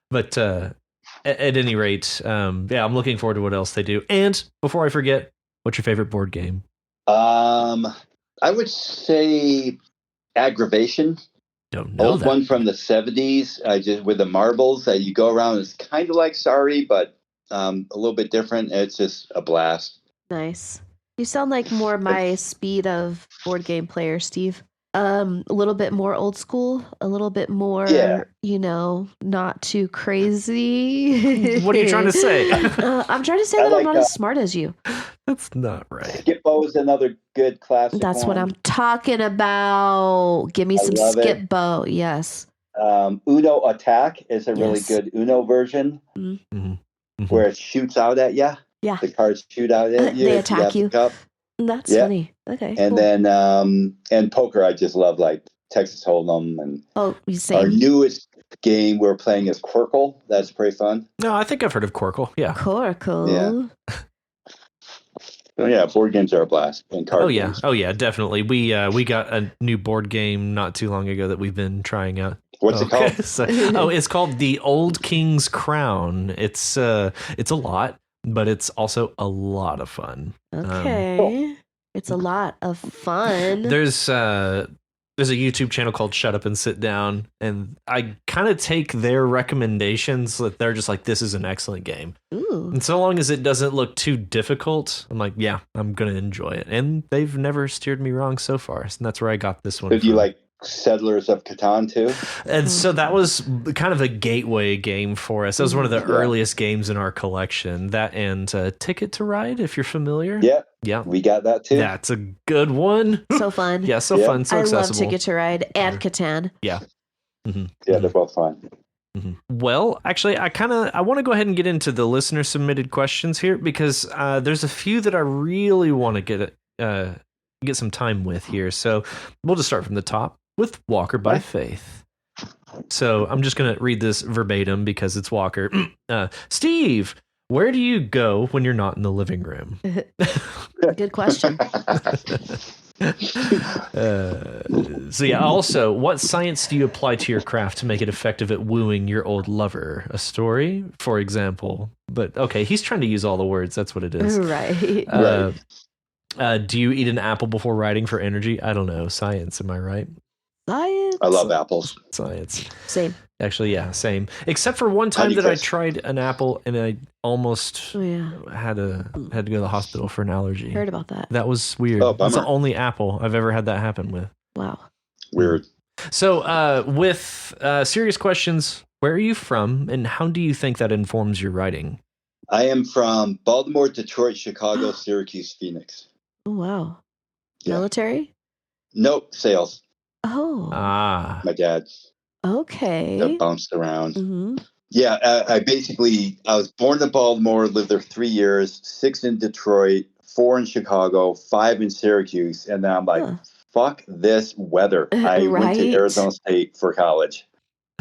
But at any rate, I'm looking forward to what else they do. And before I forget, what's your favorite board game? I would say Aggravation. Don't know old that one from the 70s, just with the marbles that you go around. It's kind of like Sorry, but a little bit different. It's just a blast. Nice. You sound like more my speed of board game player, Steve. A little bit more old school, a little bit more, not too crazy. What are you trying to say? I'm trying to say that I'm not as smart as you. That's not right. Skip-Bo is another good classic. That's what I'm talking about. Give me some Skip-Bo. Yes. Uno Attack is a really good Uno version where it shoots out at you. Yeah. The cards shoot out at you. They attack you. That's funny. Okay. And then and poker, I just love, like Texas Hold'em, and our newest game we're playing is Quirkle. That's pretty fun. No, I think I've heard of Quirkle. Yeah. Quirkle. Yeah. So yeah, board games are a blast. And card games. Oh yeah, definitely. We got a new board game not too long ago that we've been trying out. What's it called? It's called The Old King's Crown. It's a lot, but it's also a lot of fun. Okay. It's a lot of fun. There's a YouTube channel called Shut Up and Sit Down, and I kind of take their recommendations that they're just like, this is an excellent game. Ooh. And so long as it doesn't look too difficult, I'm like, yeah, I'm going to enjoy it. And they've never steered me wrong so far. And that's where I got this one. Did you like Settlers of Catan too? And so that was kind of a gateway game for us. That was one of the earliest games in our collection. That and Ticket to Ride, if you're familiar. Yeah, we got that too. That's a good one. So fun. Yeah, so fun, so accessible. I love Ticket to Ride and Catan. Yeah. Mm-hmm. Yeah, they're both fun. Mm-hmm. Well, actually, I want to go ahead and get into the listener submitted questions here, because there's a few that I really want to get some time with here. So we'll just start from the top with Walker by Faith. So I'm just going to read this verbatim because it's Walker. Steve, where do you go when you're not in the living room? Good question. So yeah, also, what science do you apply to your craft to make it effective at wooing your old lover? A story, for example. But okay, he's trying to use all the words. That's what it is. Right. Do you eat an apple before writing for energy? I don't know. Science, am I right? Science. I love apples. Science. Same. Actually, yeah, same. Except for one time that I tried an apple and I almost had to go to the hospital for an allergy. Heard about that. That was weird. Oh, That's the only apple I've ever had that happen with. Wow. Weird. So, with serious questions, where are you from, and how do you think that informs your writing? I am from Baltimore, Detroit, Chicago, Syracuse, Phoenix. Oh, wow. Yeah. Military? Nope, sales. Oh. My dad. Okay. That bounced around. Mm-hmm. Yeah, I was born in Baltimore, lived there 3 years, 6 in Detroit, 4 in Chicago, 5 in Syracuse, and then I'm like, fuck this weather. I went to Arizona State for college.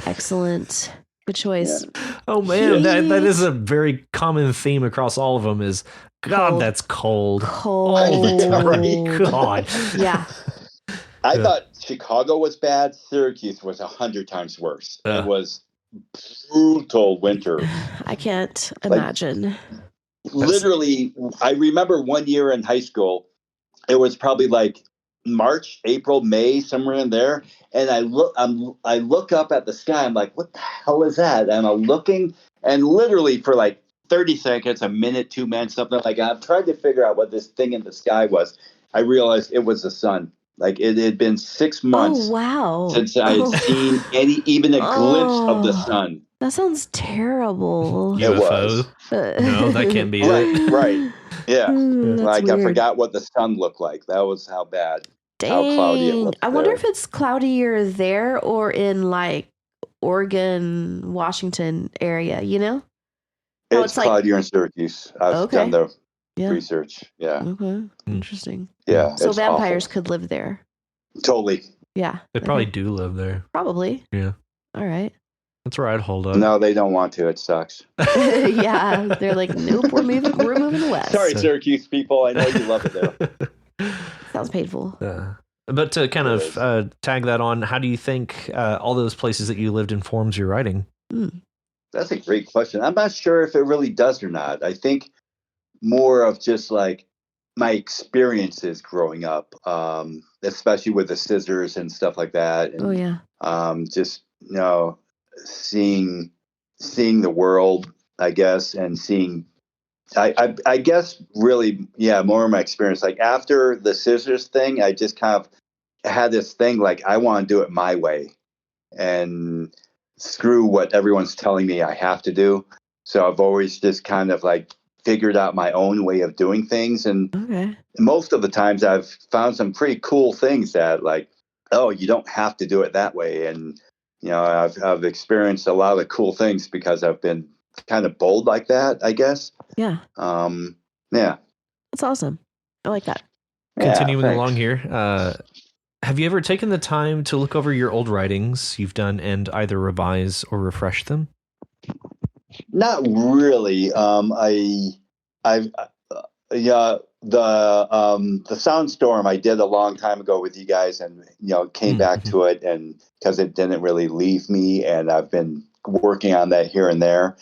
Excellent. Good choice. Yeah. Oh man, that is a very common theme across all of them is, God, cold. That's cold. Cold. All the time. God. Yeah. I thought Chicago was bad. Syracuse was 100 times worse. It was brutal winter. I can't imagine. Literally, I remember one year in high school, it was probably like March, April, May, somewhere in there. And I look up at the sky. I'm like, what the hell is that? And I'm looking, and literally for like 30 seconds, a minute, 2 minutes, something like that, I'm trying to figure out what this thing in the sky was. I realized it was the sun. Like it had been 6 months since I had seen even a glimpse of the sun. That sounds terrible. It was. No, that can't be it. Right. Yeah. Like weird. I forgot what the sun looked like. That was how bad. Dang. How cloudy it looked. I wonder if it's cloudier there or in like Oregon, Washington area, you know? It's cloudier in Syracuse. I've done the research. Yeah. Okay. Interesting. Yeah. So vampires could live there. Totally. Yeah. They probably do live there. Probably. Yeah. All right. That's where I'd hold up. No, they don't want to. It sucks. Yeah. They're like, nope, we're moving west. Sorry, Syracuse people. I know you love it there. Sounds painful. But to kind of tag that on, how do you think all those places that you lived informs your writing? That's a great question. I'm not sure if it really does or not. I think more of just like my experiences growing up, especially with the scissors and stuff like that. And, just, seeing the world, I guess, and seeing, I guess really, more of my experience. Like after the scissors thing, I just kind of had this thing, like, I want to do it my way and screw what everyone's telling me I have to do. So I've always just kind of like figured out my own way of doing things. And most of the times I've found some pretty cool things that like, oh, you don't have to do it that way. And, I've experienced a lot of cool things because I've been kind of bold like that, I guess. Yeah. Yeah. That's awesome. I like that. Continuing along here. Have you ever taken the time to look over your old writings you've done and either revise or refresh them? Not really. The Soundstorm I did a long time ago with you guys, and came back to it, and because it didn't really leave me, and I've been working on that here and there,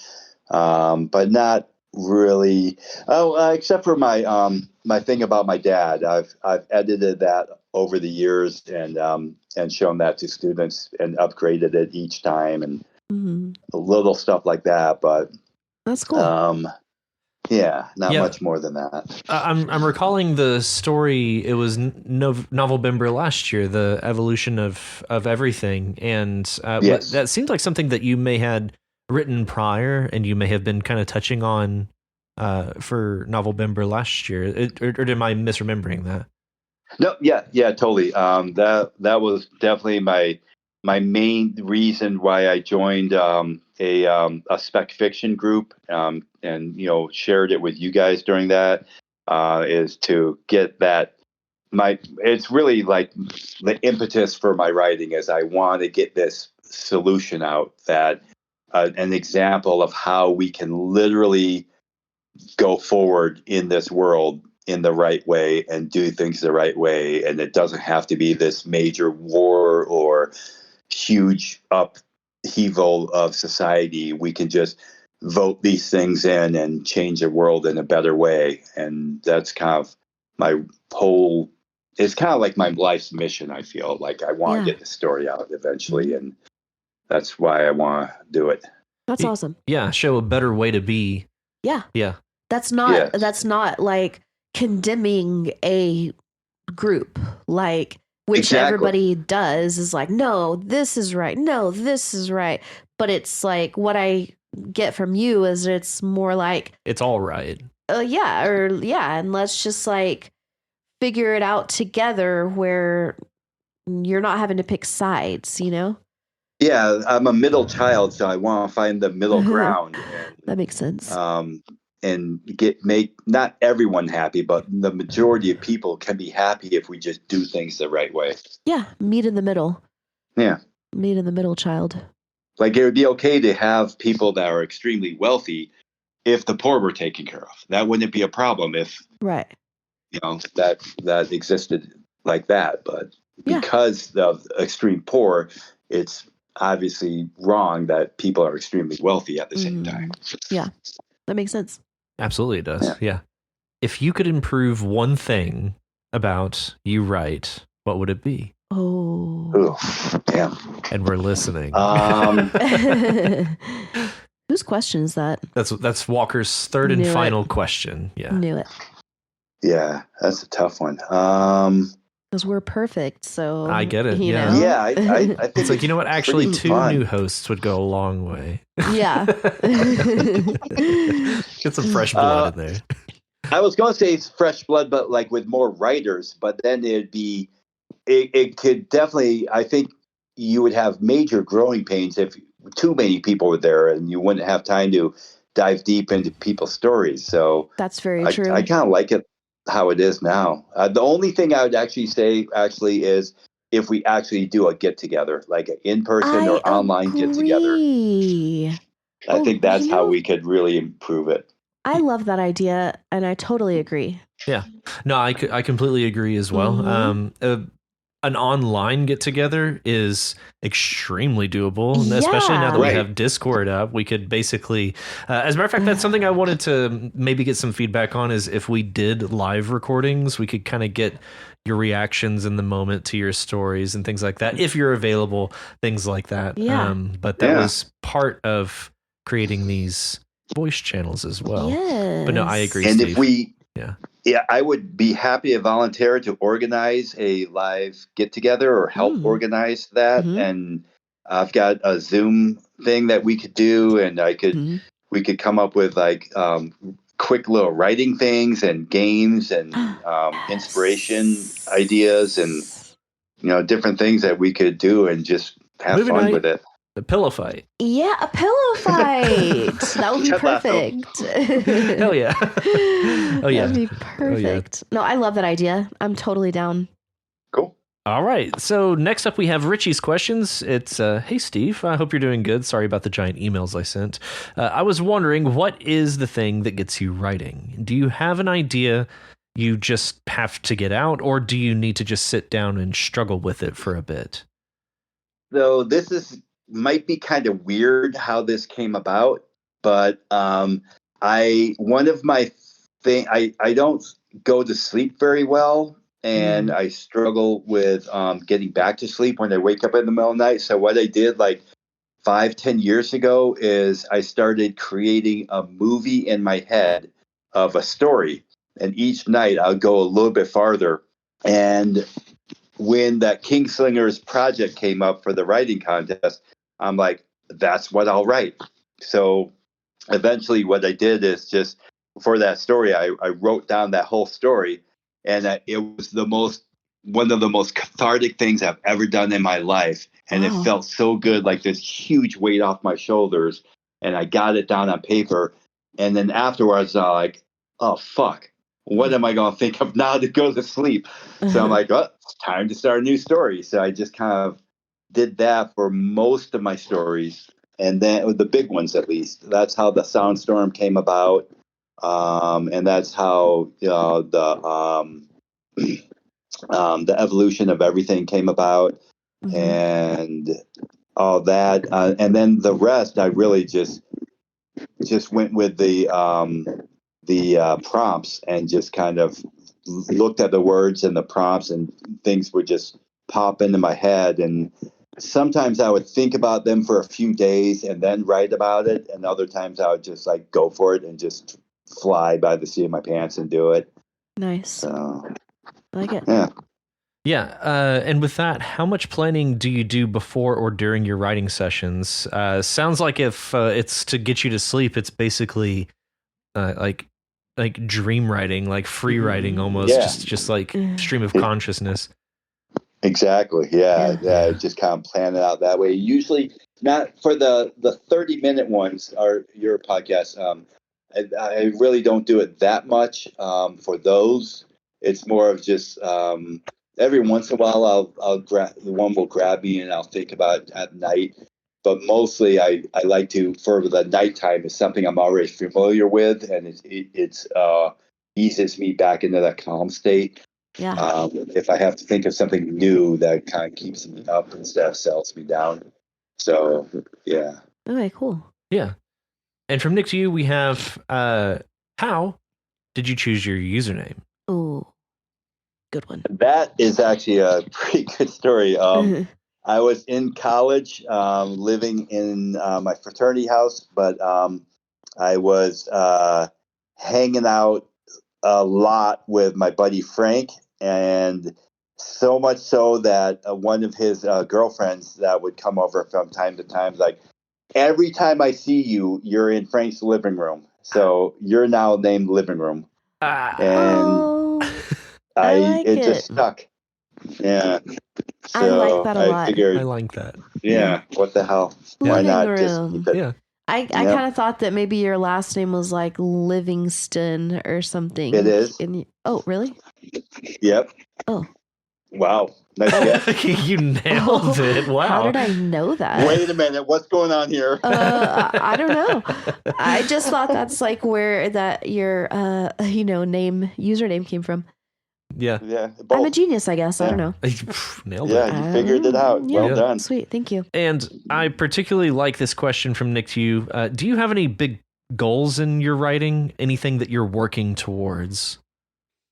but not really. Except for my my thing about my dad, I've edited that over the years and shown that to students and upgraded it each time and a little stuff like that. But that's cool. Not much more than that. I'm recalling the story. It was November last year, the evolution of everything, and that seemed like something that you may had written prior, and you may have been kind of touching on for November last year. Or am I misremembering that? No, yeah, totally. That was definitely my main reason why I joined a spec fiction group and shared it with you guys during that is to get that it's really like the impetus for my writing is I want to get this solution out, that an example of how we can literally go forward in this world in the right way and do things the right way. And it doesn't have to be this major war or huge upheaval of society. We can just vote these things in and change the world in a better way. And that's kind of my whole, it's kind of like my life's mission. I feel like I want to get the story out eventually. And that's why I want to do it. That's awesome. Yeah. Show a better way to be. Yeah. Yeah. That's not like condemning a group, like, which everybody does, is like, no, this is right. No, this is right. But it's like, what I get from you is it's more like, it's all right. And let's just like figure it out together where you're not having to pick sides, you know? Yeah, I'm a middle child, so I want to find the middle ground. That makes sense. And make not everyone happy, but the majority of people can be happy if we just do things the right way. Yeah, meet in the middle. Yeah. Meet in the middle, child. Like, it would be okay to have people that are extremely wealthy if the poor were taken care of. That wouldn't be a problem if that existed like that. But because of extreme poor, it's obviously wrong that people are extremely wealthy at the same time. Yeah, that makes sense. Absolutely it does. Yeah. If you could improve one thing about You Write, what would it be? Oh, damn. And we're listening. Whose question is that? That's Walker's third and final question. Yeah. Knew it. Yeah, that's a tough one. Because we're perfect, so I get it. You know? Yeah, I think it's like, you know what? Actually, two new hosts would go a long way. Yeah. Get some fresh blood in there. I was going to say it's fresh blood, but like with more writers. But then it could definitely. I think you would have major growing pains if too many people were there, and you wouldn't have time to dive deep into people's stories. So that's very true. I kind of like it how it is now. The only thing I would actually say is if we actually do a get together, like an in-person or online get together. I think that's how we could really improve it. I love that idea, and I totally agree. Yeah, no, I completely agree as well. Mm-hmm. An online get together is extremely doable, especially now that we have Discord up. We could basically, as a matter of fact, that's something I wanted to maybe get some feedback on, is if we did live recordings, we could kind of get your reactions in the moment to your stories and things like that, if you're available, things like that. Yeah. But that was part of creating these voice channels as well. Yes. But no, I agree, and Steve. If we... Yeah, I would be happy to volunteer to organize a live get together or help organize that. Mm-hmm. And I've got a Zoom thing that we could do, and we could come up with like quick little writing things and games and inspiration ideas and different things that we could do and just have fun with it. The pillow fight. Yeah, a pillow fight. That would be perfect. Hell yeah. Oh yeah. That'd be perfect. No, I love that idea. I'm totally down. Cool. All right. So next up we have Richie's questions. It's, hey Steve, I hope you're doing good. Sorry about the giant emails I sent. I was wondering, what is the thing that gets you writing? Do you have an idea you just have to get out, or do you need to just sit down and struggle with it for a bit? So might be kind of weird how this came about, but I don't go to sleep very well, and I struggle with getting back to sleep when I wake up in the middle of the night. So what I did like 5-10 years ago is I started creating a movie in my head of a story, and each night I'll go a little bit farther. And when that Kingslingers project came up for the writing contest, I'm like, that's what I'll write. So eventually what I did is just for that story, I wrote down that whole story, and it was one of the most cathartic things I've ever done in my life. And it felt so good, like this huge weight off my shoulders. And I got it down on paper. And then afterwards, I'm like, oh, fuck. what am I going to think of now to go to sleep? So I'm like, oh, it's time to start a new story. So I just kind of did that for most of my stories. And then the big ones, at least. That's how the Soundstorm came about. And that's how the evolution of everything came about. And all that. And then the rest, I really just went with the prompts and just kind of looked at the words and the prompts, and things would just pop into my head. And sometimes I would think about them for a few days and then write about it. And other times I would just like go for it and just fly by the seat of my pants and do it. Nice. So, I like it. Yeah. Yeah, and with that, how much planning do you do before or during your writing sessions? Sounds like if it's to get you to sleep, it's basically like dream writing, like free writing almost, just like stream of consciousness. Exactly. Yeah. Just kind of plan it out that way. Usually not for the 30-minute ones or your podcast. I really don't do it that much for those. It's more of just every once in a while one will grab me and I'll think about it at night. But mostly I like to, for the nighttime, is something I'm already familiar with, and it's eases me back into that calm state. Yeah. If I have to think of something new, that kind of keeps me up instead of settles me down. So, yeah. Okay, cool. Yeah. And from Nick to you, we have how did you choose your username? Oh, good one. That is actually a pretty good story. I was in college, living in my fraternity house, but I was hanging out a lot with my buddy Frank, and so much so that one of his girlfriends that would come over from time to time, like, every time I see you, you're in Frank's living room. So you're now named Living Room. And it just stuck. Yeah. So I like that a lot. Figured, I like that. Yeah. What the hell? Why not just keep it? Yeah. I kind of thought that maybe your last name was like Livingston or something. It is. Oh, really? Yep. Oh. Wow. Nice guess. You nailed it. Wow. How did I know that? Wait a minute. What's going on here? I don't know. I just thought that's like where that your username came from. Yeah. Both. I'm a genius, I guess. Yeah. I don't know. Nailed it. Yeah, you figured it out. Well done. Sweet. Thank you. And I particularly like this question from Nick to you. Do you have any big goals in your writing? Anything that you're working towards?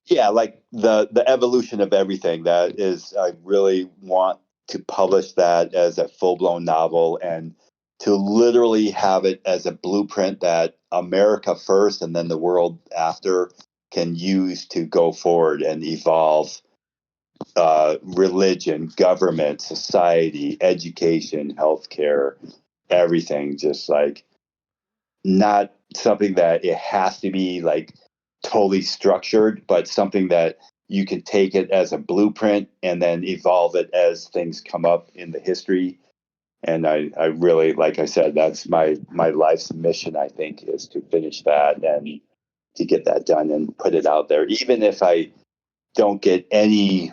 Yeah, like the evolution of everything. That is, I really want to publish that as a full-blown novel, and to literally have it as a blueprint that America first and then the world after can use to go forward and evolve religion, government, society, education, healthcare, everything. Just like, not something that it has to be like totally structured, but something that you can take it as a blueprint and then evolve it as things come up in the history. And I really, like I said, that's my life's mission, I think, is to finish that and to get that done and put it out there. Even if I don't get any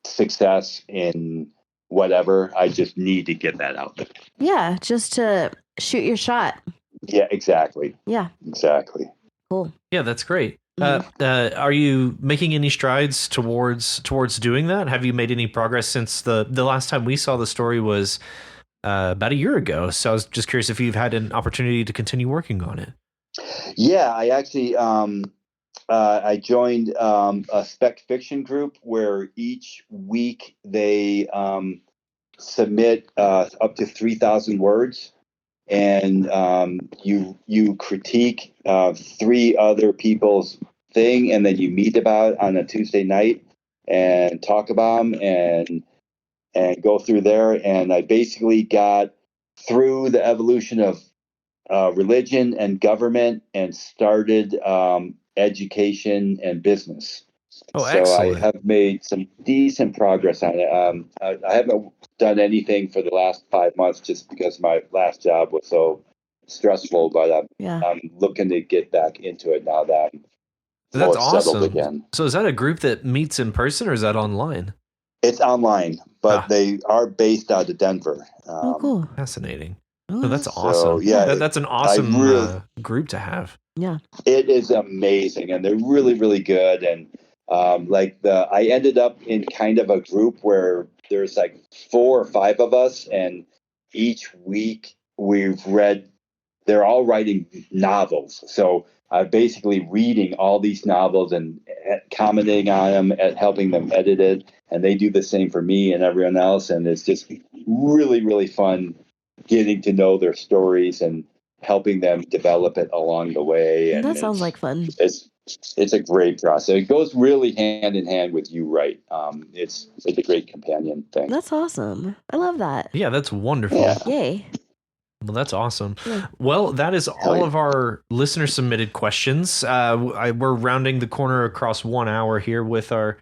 success in whatever, I just need to get that out there. Yeah, just to shoot your shot. Yeah, exactly. Yeah. Exactly. Cool. Yeah, that's great. Are you making any strides towards doing that? Have you made any progress since the last time we saw the story was about a year ago? So I was just curious if you've had an opportunity to continue working on it. Yeah, I actually I joined a spec fiction group where each week they submit up to 3,000 words, and you critique 3 other people's thing, and then you meet about on a Tuesday night and talk about them and go through there. And I basically got through the evolution of religion and government and started education and business. Oh, so excellent. I have made some decent progress on it. I haven't done anything for the last 5 months just because my last job was so stressful, but I'm looking to get back into it now that I'm That's more settled awesome. again. So is that a group that meets in person or is that online? It's online, but they are based out of Denver. Cool. Fascinating. Oh, no, that's awesome. So, yeah, that's an awesome group to have. Yeah. It is amazing, and they're really, really good. And I ended up in kind of a group where there's like 4 or 5 of us, and each week they're all writing novels. So I'm basically reading all these novels and commenting on them, helping them edit it. And they do the same for me and everyone else. And it's just really, really fun getting to know their stories and helping them develop it along the way. And that sounds like fun. It's a great process. It goes really hand in hand with You Write. It's a great companion thing. That's awesome. I love that. Yeah, that's wonderful. Yeah. Yay. Well, that's awesome. Yeah. Well, that is all of our listener submitted questions. We're rounding the corner across 1 hour here with our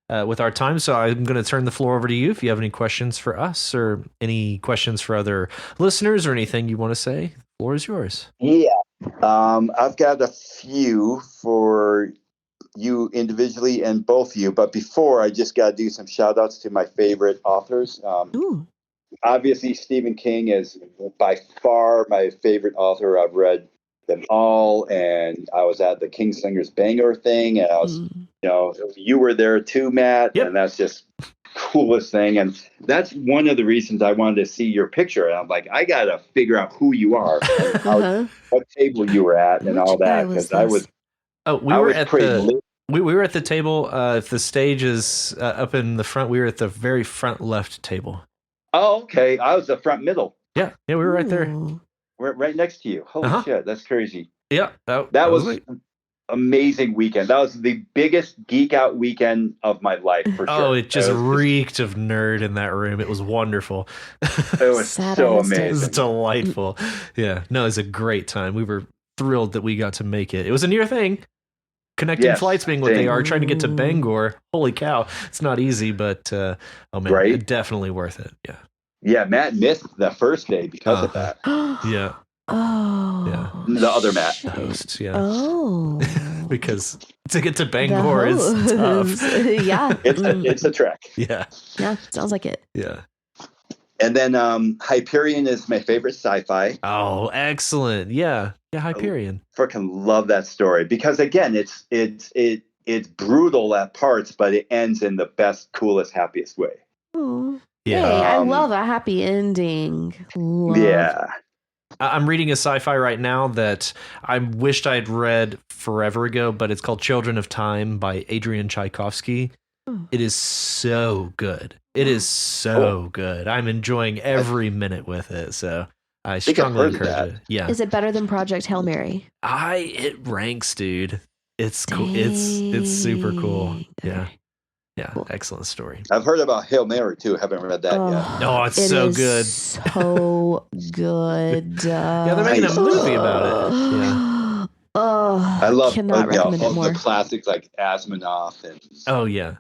time. So I'm going to turn the floor over to you if you have any questions for us or any questions for other listeners or anything you want to say. The floor is yours. Yeah. I've got a few for you individually and both of you. But before, I just got to do some shout outs to my favorite authors. Obviously, Stephen King is by far my favorite author. I've read them all, and I was at the Kingslingers Bangor thing, and I was, you were there too, Matt, and that's just coolest thing. And that's one of the reasons I wanted to see your picture. And I'm like, I got to figure out who you are, and what table you were at, and all that, because I was. Oh, we were at the table. If the stage is up in the front, we were at the very front left table. Oh, okay. I was the front middle. Yeah, we were right there. We're right next to you. Holy shit, that's crazy. Yeah, that was amazing weekend. That was the biggest geek out weekend of my life for sure. Oh, it just reeked of nerd in that room. It was wonderful. It was so amazing. It was delightful. Yeah, no, it was a great time. We were thrilled that we got to make it. It was a near thing. Connecting flights being what they are, trying to get to Bangor. Holy cow. It's not easy, but oh man, definitely worth it. Yeah. Yeah, Matt missed the first day because of that. Yeah. Oh. Yeah. The other Matt. The hosts, yeah. Oh. Because to get to Bangor is tough. Yeah. It's a trek. Yeah. Yeah, sounds like it. Yeah. And then Hyperion is my favorite sci-fi. Oh, excellent. Yeah. Yeah, Hyperion. I freaking love that story because again, it's brutal at parts, but it ends in the best, coolest, happiest way. Oh. Yeah. Hey, I love a happy ending. Yeah. I'm reading a sci-fi right now that I wished I'd read forever ago, but it's called Children of Time by Adrian Tchaikovsky. It is so good. It is so good. I'm enjoying every minute with it. So I strongly encourage it. Yeah. Is it better than Project Hail Mary? It ranks, dude. It's cool. It's super cool. Yeah. Yeah. Cool. Excellent story. I've heard about Hail Mary too. Haven't read that yet. No, it's so good. So good. Yeah, they're making a movie about it. Yeah. I love the classics like Asimov and. Oh yeah.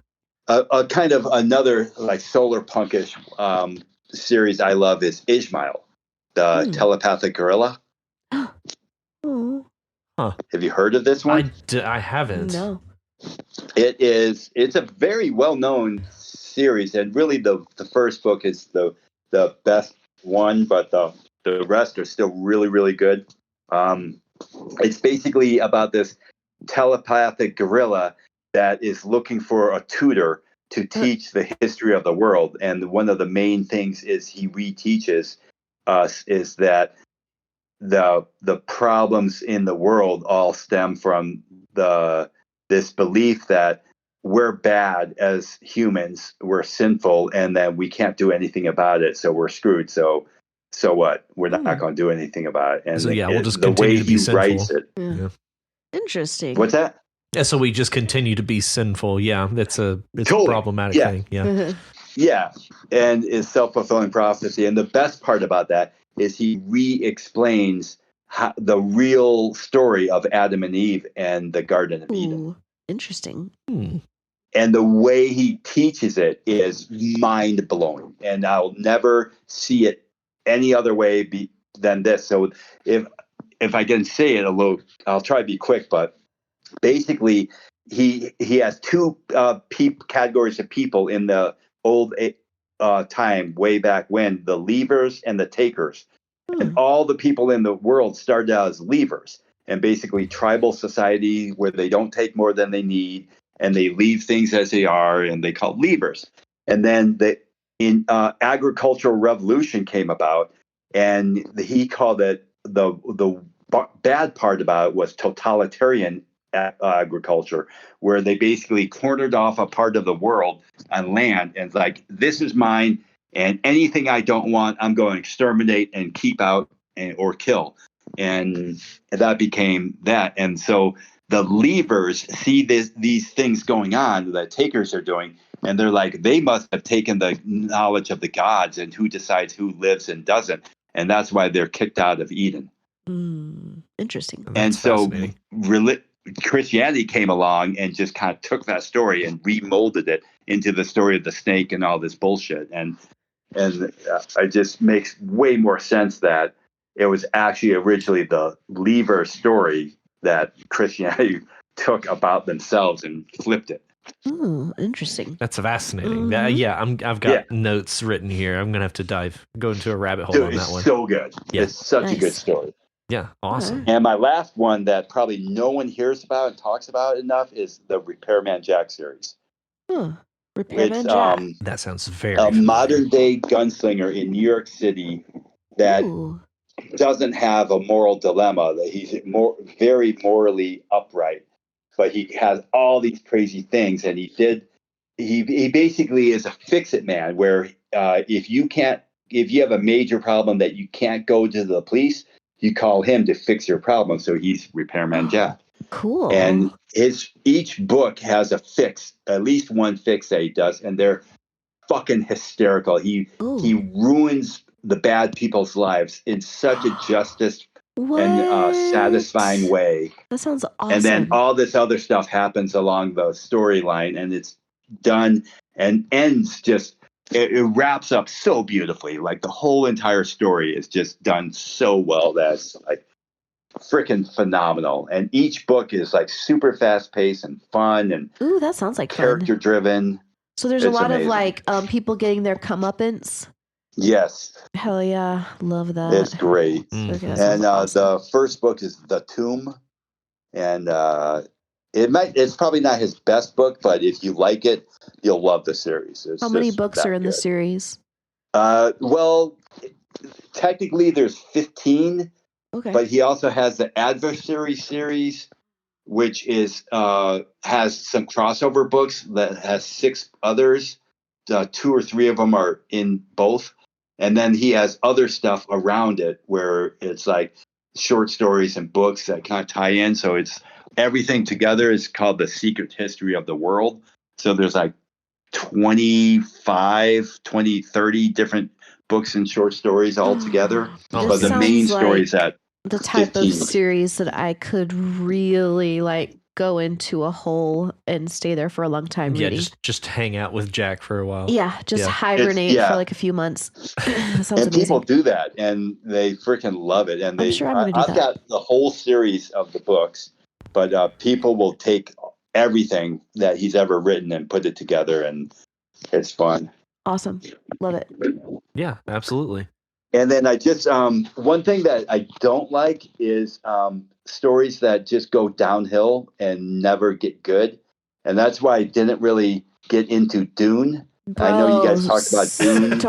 A kind of another like solar punkish series I love is Ishmael, the telepathic gorilla. Huh. Have you heard of this one? I haven't. No. It's a very well-known series, and really the first book is the best one, but the rest are still really, really good. It's basically about this telepathic gorilla that is looking for a tutor to teach the history of the world. And one of the main things is he reteaches us is that the problems in the world all stem from this belief that we're bad as humans, we're sinful, and that we can't do anything about it, so we're screwed. So what? We're not going to do anything about it. And so we'll just continue to be sinful. Writes it. Yeah. Interesting. What's that? Yeah, so we just continue to be sinful. Yeah, it's totally. A problematic thing. Yeah. Yeah, and it's self-fulfilling prophecy. And the best part about that is he re-explains the real story of Adam and Eve and the Garden of Eden. Interesting. And the way he teaches it is mind-blowing. And I'll never see it any other way than this. So if I can say it a little, I'll try to be quick, but basically he has two categories of people in the old time, way back when, the leavers and the takers. And all the people in the world started out as leavers, and basically tribal society where they don't take more than they need and they leave things as they are, and they call leavers. And then the agricultural revolution came about, and he called it the bad part about it was totalitarian agriculture, where they basically cornered off a part of the world on land and like, this is mine, and anything I don't want, I'm going to exterminate and keep out or kill. And that became that. And so the leavers see these things going on that takers are doing, and they're like, they must have taken the knowledge of the gods and who decides who lives and doesn't. And that's why they're kicked out of Eden. Interesting. And so Christianity came along and just kind of took that story and remolded it into the story of the snake and all this bullshit. And it just makes way more sense that it was actually originally the lever story that Christianity took about themselves and flipped it. Oh, interesting. That's fascinating. I've got notes written here. I'm gonna have to go into a rabbit hole on that one. It's so good. Yeah. It's such a good story. Yeah, awesome. And my last one that probably no one hears about and talks about enough is the Repairman Jack series. Repairman Jack. That sounds very modern day gunslinger in New York City that doesn't have a moral dilemma, that he's very morally upright, but he has all these crazy things. And he basically is a fix-it man, where if you have a major problem that you can't go to the police, you call him to fix your problem. So he's Repairman Jack. Cool. And each book has a fix, at least one fix that he does, and they're fucking hysterical. He ruins the bad people's lives in such a justice and satisfying way. That sounds awesome. And then all this other stuff happens along the storyline, and it's done and ends just. It wraps up so beautifully. Like the whole entire story is just done so well. That's like freaking phenomenal. And each book is like super fast paced and fun and that sounds like character driven. So there's a lot of like people getting their comeuppance. Yes. Hell yeah, love that. It's great. Okay, and awesome. The first book is The Tomb, and it's probably not his best book, but if you like it, you'll love the series. How many books are in the series? Well, technically there's 15. Okay. But he also has the Adversary series, which is has some crossover books that has 6 others. 2 or 3 of them are in both. And then he has other stuff around it where it's like short stories and books that kind of tie in. So it's everything together is called The Secret History of the World. So there's like 30 different books and short stories all together. But the main story is that the type 15. Of series that I could really like go into a hole and stay there for a long time. Yeah, reading. just hang out with Jack for a while. Yeah, hibernate for like a few months. That sounds amazing. People do that, and they freaking love it. And I'm sure I'm gonna do that. I've got the whole series of the books, but people will take everything that he's ever written and put it together, and it's fun. Awesome, love it. Yeah, absolutely. And then I just one thing that I don't like is stories that just go downhill and never get good, and that's why I didn't really get into Dune. Bro, I know you guys talked about Dune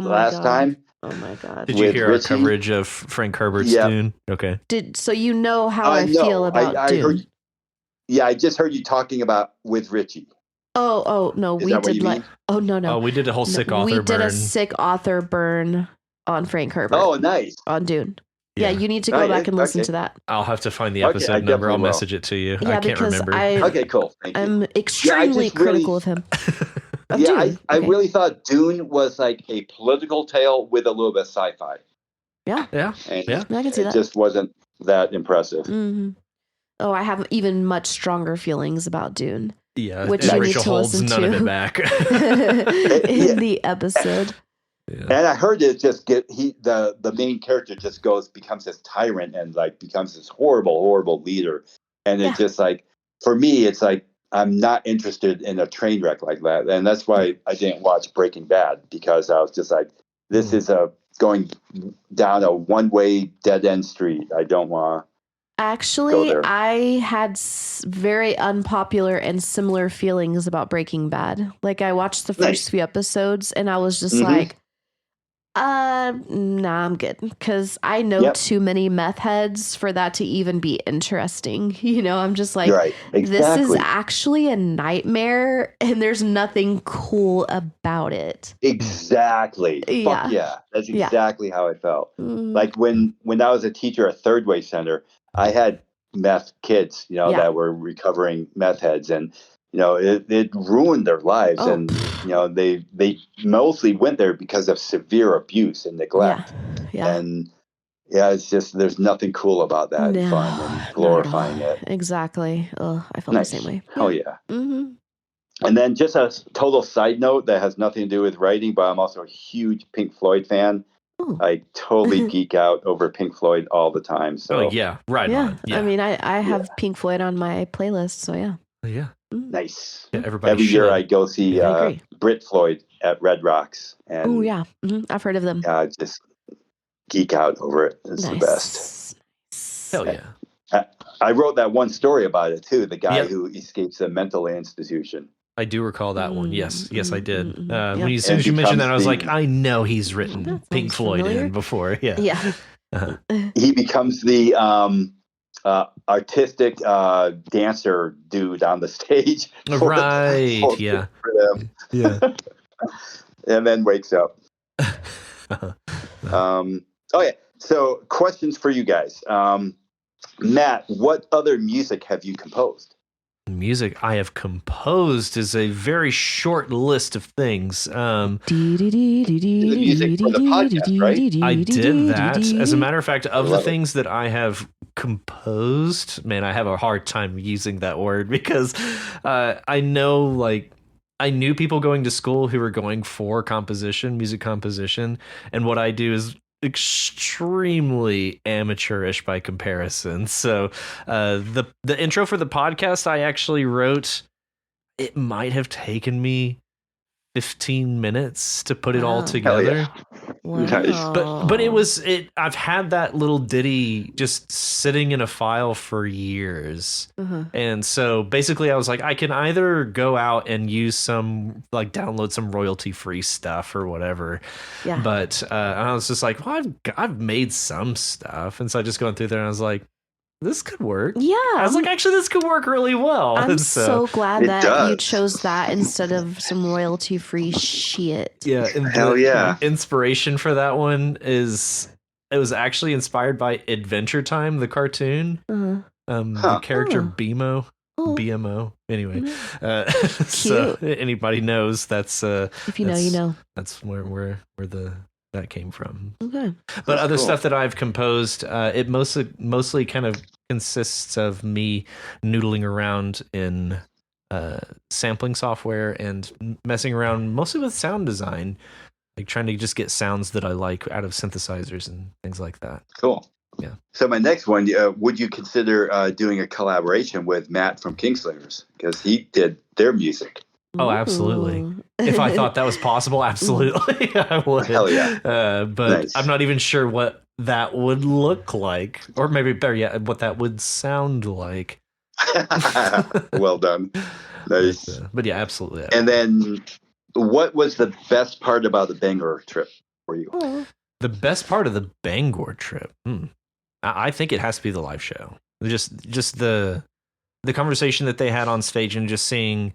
last time. Oh my god! Did you hear our coverage of Frank Herbert's Dune? Okay. So you know how I feel about Dune? I just heard you talking about with Richie. Oh no, we did like. Oh no. Oh, we did a whole sick author burn. We did a sick author burn on Frank Herbert. Oh, nice. On Dune. Yeah, you need to go back and listen to that. I'll have to find the episode number. I'll message it to you. Yeah, I can't remember. Okay, cool. I'm extremely critical of him. I really thought Dune was like a political tale with a little bit of sci-fi. Yeah. I can see that. It just wasn't that impressive. Mm-hmm. Oh, I have even much stronger feelings about Dune. Yeah, which you Rachel need to holds listen none to of it back in the episode. Yeah. And I heard it just the main character just becomes this tyrant and like becomes this horrible leader, and it just like for me, it's like I'm not interested in a train wreck like that, and that's why I didn't watch Breaking Bad, because I was just like, this is going down a one-way dead-end street. I don't want. Actually, I had very unpopular and similar feelings about Breaking Bad. Like, I watched the first few episodes and I was just like, nah, I'm good. Because I know too many meth heads for that to even be interesting. You know, I'm just like, this is actually a nightmare and there's nothing cool about it. Exactly. Yeah. Fuck yeah. That's exactly how I felt. Like when I was a teacher at Third Way Center, I had meth kids, that were recovering meth heads, and it ruined their lives. And they mostly went there because of severe abuse and neglect. And it's just, there's nothing cool about that. And fun and glorifying it. Exactly. Oh, I felt the same way. Hell yeah. And then just a total side note that has nothing to do with writing, but I'm also a huge Pink Floyd fan. Ooh. I totally geek out over Pink Floyd all the time. So right on. Yeah. I mean, I have Pink Floyd on my playlist, so yeah. Yeah. Nice. Yeah, everybody Every year I go see Brit Floyd at Red Rocks. Oh yeah, I've heard of them. Just geek out over it. It's the best. Hell yeah. I wrote that one story about it too. The guy who escapes a mental institution. I do recall that one. Yes, I did. As soon as you mentioned that, I was like, I know he's written Pink Floyd in before. Yeah. He becomes the artistic dancer dude on the stage. Right. For them. Yeah. And then wakes up. So questions for you guys. Matt, what other music have you composed? Music I have composed is a very short list of things. The music for the podcast, right? I did that. As a matter of fact, of the things that I have composed, man, I have a hard time using that word because I knew people going to school who were going for music composition, and what I do is extremely amateurish by comparison. So the intro for the podcast I actually wrote, it might have taken me 15 minutes to put it all together. Wow. Nice. But I've had that little ditty just sitting in a file for years. And so basically I was like, I can either go out and use download some royalty free stuff or whatever. Yeah. But I was just like, well, I've made some stuff. And so I just going through there and I was like, this could work. Yeah. I was like, actually, this could work really well. I'm so glad that you chose that instead of some royalty-free shit. Yeah. And hell yeah. Inspiration for that one it was actually inspired by Adventure Time, the cartoon. The character BMO. BMO. Anyway. So anybody knows that's if you know, you know. That's where that came from. Okay. But other stuff that I've composed, it mostly kind of consists of me noodling around in sampling software and messing around mostly with sound design, like trying to just get sounds that I like out of synthesizers and things like that. Cool. Yeah. So my next one, would you consider doing a collaboration with Matt from Kingslingers? Because he did their music. Oh, absolutely. If I thought that was possible, absolutely, I would. Hell yeah. But nice. I'm not even sure what that would look like, or maybe better yet, what that would sound like. Well done. Nice. But yeah, absolutely. And then what was the best part about the Bangor trip for you? The best part of the Bangor trip? I think it has to be the live show. Just the conversation that they had on stage and just seeing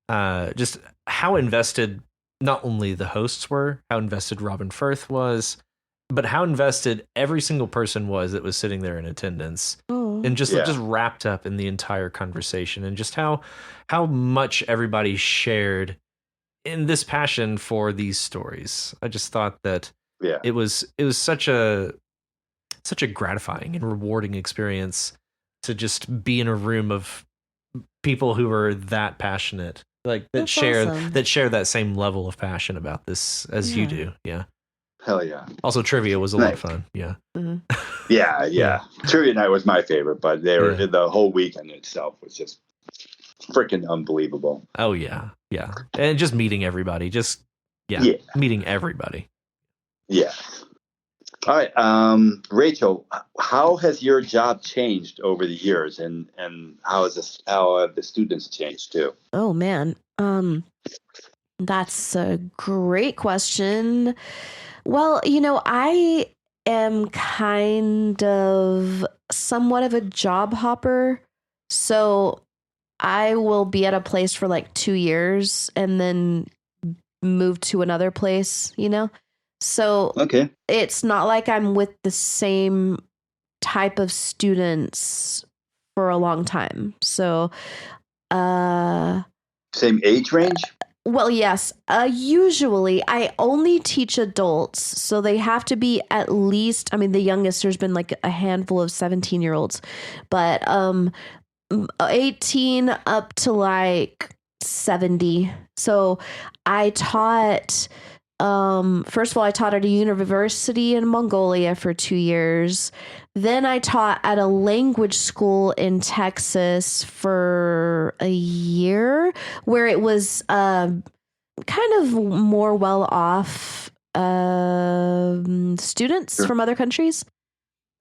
just how invested not only the hosts were, how invested Robin Firth was, but how invested every single person was that was sitting there in attendance, and just wrapped up in the entire conversation, and just how much everybody shared in this passion for these stories. I just thought that it was such a gratifying and rewarding experience to just be in a room of people who are that passionate. Like that share that same level of passion about this as you do. Yeah. Hell yeah. Also trivia was a lot of fun. Yeah. Yeah. Trivia night was my favorite, but the whole weekend itself was just freaking unbelievable. Oh yeah. Yeah. And just meeting everybody. Meeting everybody. Yeah. All right. Rachel, how has your job changed over the years, and how have the students changed too? Oh man. That's a great question. Well, I am kind of somewhat of a job hopper. So I will be at a place for like 2 years and then move to another place, So Okay. it's not like I'm with the same type of students for a long time. So, same age range? Well, yes. Usually I only teach adults, so they have to be at least, the youngest there's been like a handful of 17-year-olds, but 18 up to like 70. So I taught first of all, I taught at a university in Mongolia for 2 years. Then I taught at a language school in Texas for a year, where it was kind of more well off students from other countries,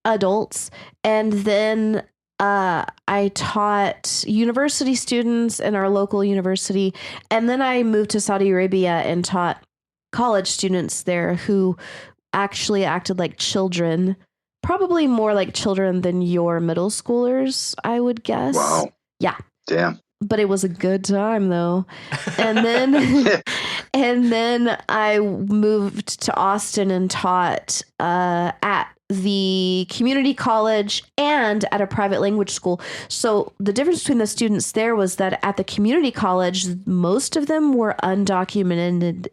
adults. And then I taught university students in our local university. And then I moved to Saudi Arabia and taught college students there who actually acted like children, probably more like children than your middle schoolers, I would guess. Wow. Yeah. Damn. But it was a good time though. And then and then I moved to Austin and taught at the community college and at a private language school. So the difference between the students there was that at the community college, most of them were undocumented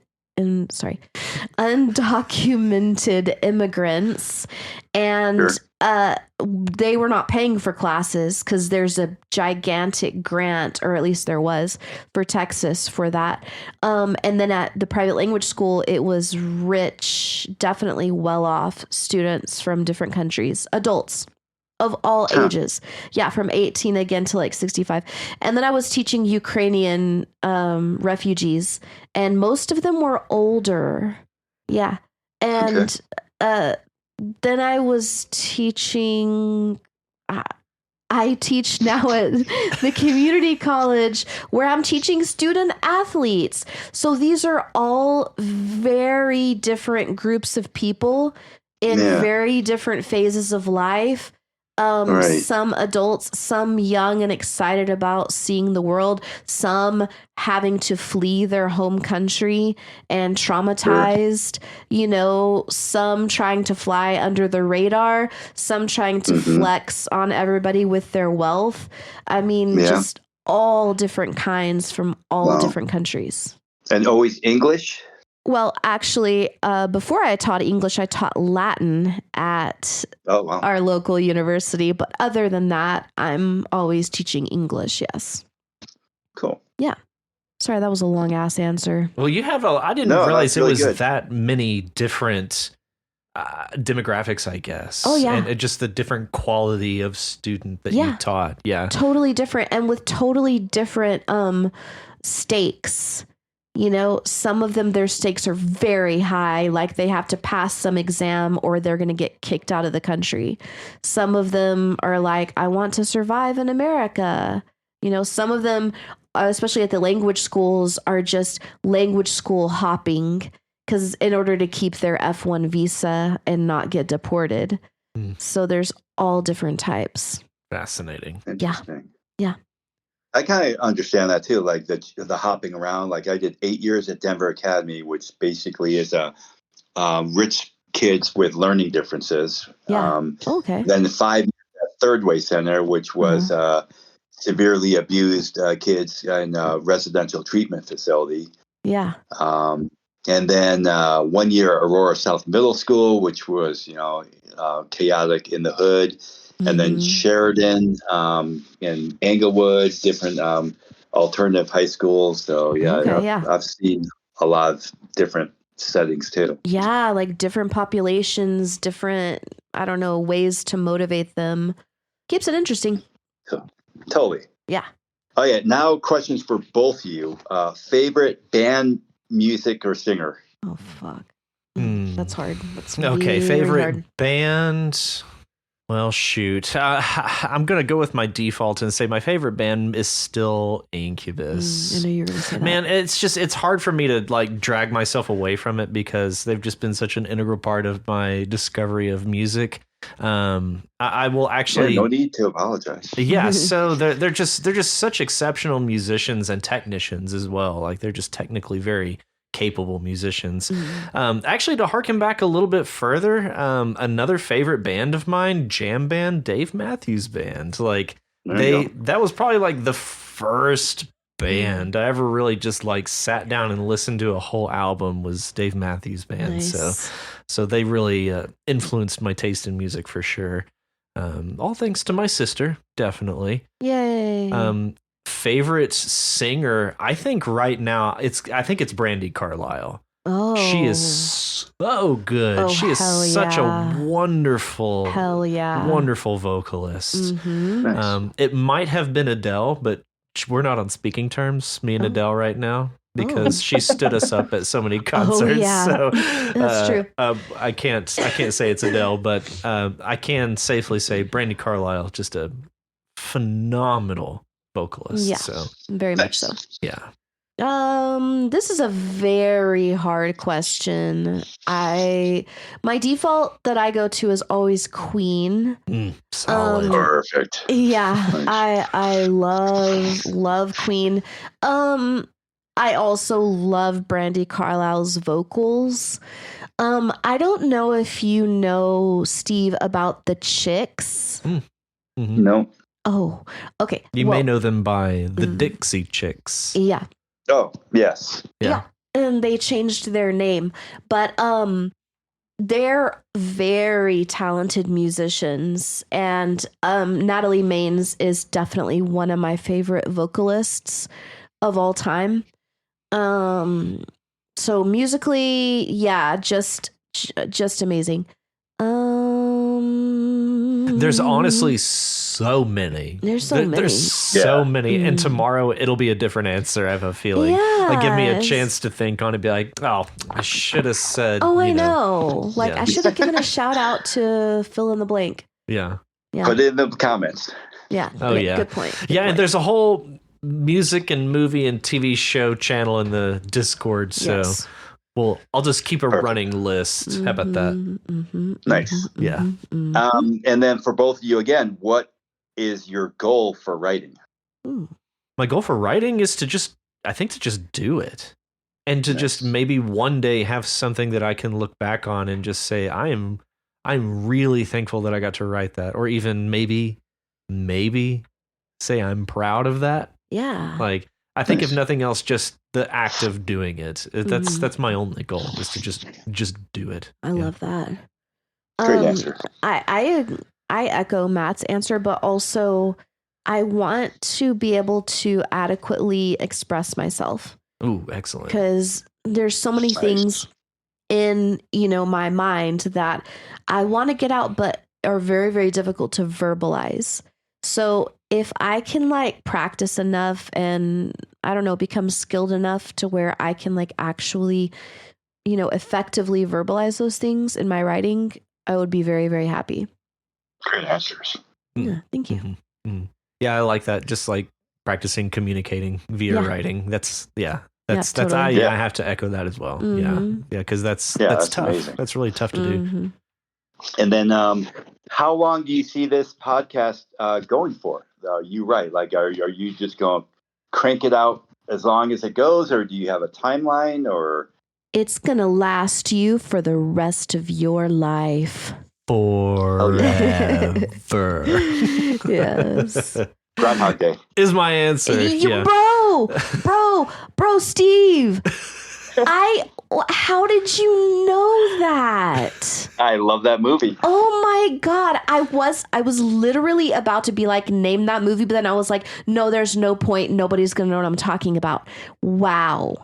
immigrants, and they were not paying for classes because there's a gigantic grant, or at least there was, for Texas for that. And then at the private language school, it was rich, definitely well-off students from different countries, adults of all ages. Yeah, from 18 again to like 65. And then I was teaching Ukrainian refugees, and most of them were older. Yeah. And then I was teaching... I teach now at the community college, where I'm teaching student athletes. So these are all very different groups of people in very different phases of life. Some adults, some young and excited about seeing the world, some having to flee their home country and traumatized, some trying to fly under the radar, some trying to flex on everybody with their wealth. Just all different kinds from all different countries. And always English? Well, actually, before I taught English, I taught Latin at our local university. But other than that, I'm always teaching English. Yes. Cool. Yeah. Sorry, that was a long ass answer. Well, I didn't realize it was that many different demographics, I guess. Oh, yeah. And just the different quality of student that you taught. Yeah. Totally different. And with totally different stakes. Some of them, their stakes are very high, like they have to pass some exam or they're going to get kicked out of the country. Some of them are like, I want to survive in America. Some of them, especially at the language schools, are just language school hopping because in order to keep their F1 visa and not get deported. So there's all different types. Fascinating. Interesting. Yeah. I kind of understand that too, like the hopping around. Like I did 8 years at Denver Academy, which basically is a rich kids with learning differences. Yeah. Okay. Then 5 years at Third Way Center, which was severely abused kids in a residential treatment facility. Yeah. And then 1 year Aurora South Middle School, which was chaotic in the hood. And then Sheridan and Englewood, different alternative high schools. So, I've seen a lot of different settings, too. Yeah, like different populations, different, ways to motivate them. Keeps it interesting. Totally. Yeah. Oh yeah. Now questions for both of you. Favorite band, music, or singer? Oh fuck. That's hard. That's okay. Favorite hard. band. Well, shoot. I'm going to go with my default and say my favorite band is still Incubus. I know you were going to say that. Man, it's hard for me to like drag myself away from it because they've just been such an integral part of my discovery of music. I will actually no need to apologize. Yeah, so they're just such exceptional musicians and technicians as well. Like they're just technically very capable musicians. Actually, to harken back a little bit further, another favorite band of mine, jam band, Dave Matthews Band. Like that was probably like the first band I ever really just like sat down and listened to a whole album was Dave Matthews Band. Nice. So they really influenced my taste in music for sure. All thanks to my sister, definitely. Yay. Favorite singer, I think right now I think it's Brandi Carlile. Oh, she is so good. Oh, she is such a wonderful, wonderful vocalist. Nice. It might have been Adele, but we're not on speaking terms, me and Adele right now, because she stood us up at so many concerts. So that's true. I can't say it's Adele, but I can safely say Brandi Carlile, just a phenomenal vocalist. Yeah, so very much so. Yeah. This is a very hard question. My default that I go to is always Queen. Solid. Perfect. Yeah, I love Queen. I also love Brandi Carlile's vocals. I don't know if you know, Steve, about the Chicks. No. Oh, okay. You may know them by the Dixie Chicks. Yeah. Oh, yes. Yeah. And they changed their name, but they're very talented musicians, and Natalie Maines is definitely one of my favorite vocalists of all time. So musically, yeah, just amazing. There's honestly so many. There's so many. And tomorrow it'll be a different answer, I have a feeling. Like, give me a chance to think on it, be like, oh, I should have said. Oh, I know. Like, I should have given a shout out to fill in the blank. Yeah. Put it in the comments. Yeah. Oh, yeah. Good point. And there's a whole music and movie and TV show channel in the Discord. So. Yes. Well, I'll just keep a running list. How about that? Nice. Yeah. And then for both of you again, what is your goal for writing? My goal for writing is to just do it. And to just maybe one day have something that I can look back on and just say, I'm really thankful that I got to write that. Or even maybe say I'm proud of that. Yeah. Like, I think if nothing else, just the act of doing it. That's my only goal, is to just do it. I love that. Great answer. I echo Matt's answer, but also I want to be able to adequately express myself. Ooh, excellent. Because there's so many things in, my mind that I want to get out, but are very, very difficult to verbalize. So if I can practice enough and become skilled enough to where I can actually, effectively verbalize those things in my writing, I would be very, very happy. Great answers. Yeah, thank you. Yeah, I like that. Just practicing communicating via writing. That's totally. I have to echo that as well. Yeah, because that's tough. Amazing. That's really tough to do. And then, how long do you see this podcast going for? You write, are you just going to crank it out as long as it goes, or do you have a timeline? Or it's going to last you for the rest of your life. Forever. Yes. Groundhog Day is my answer. Bro, Steve. How did you know that? I love that movie. Oh my God. I was literally about to be name that movie, but then I was like, no, there's no point. Nobody's going to know what I'm talking about. Wow.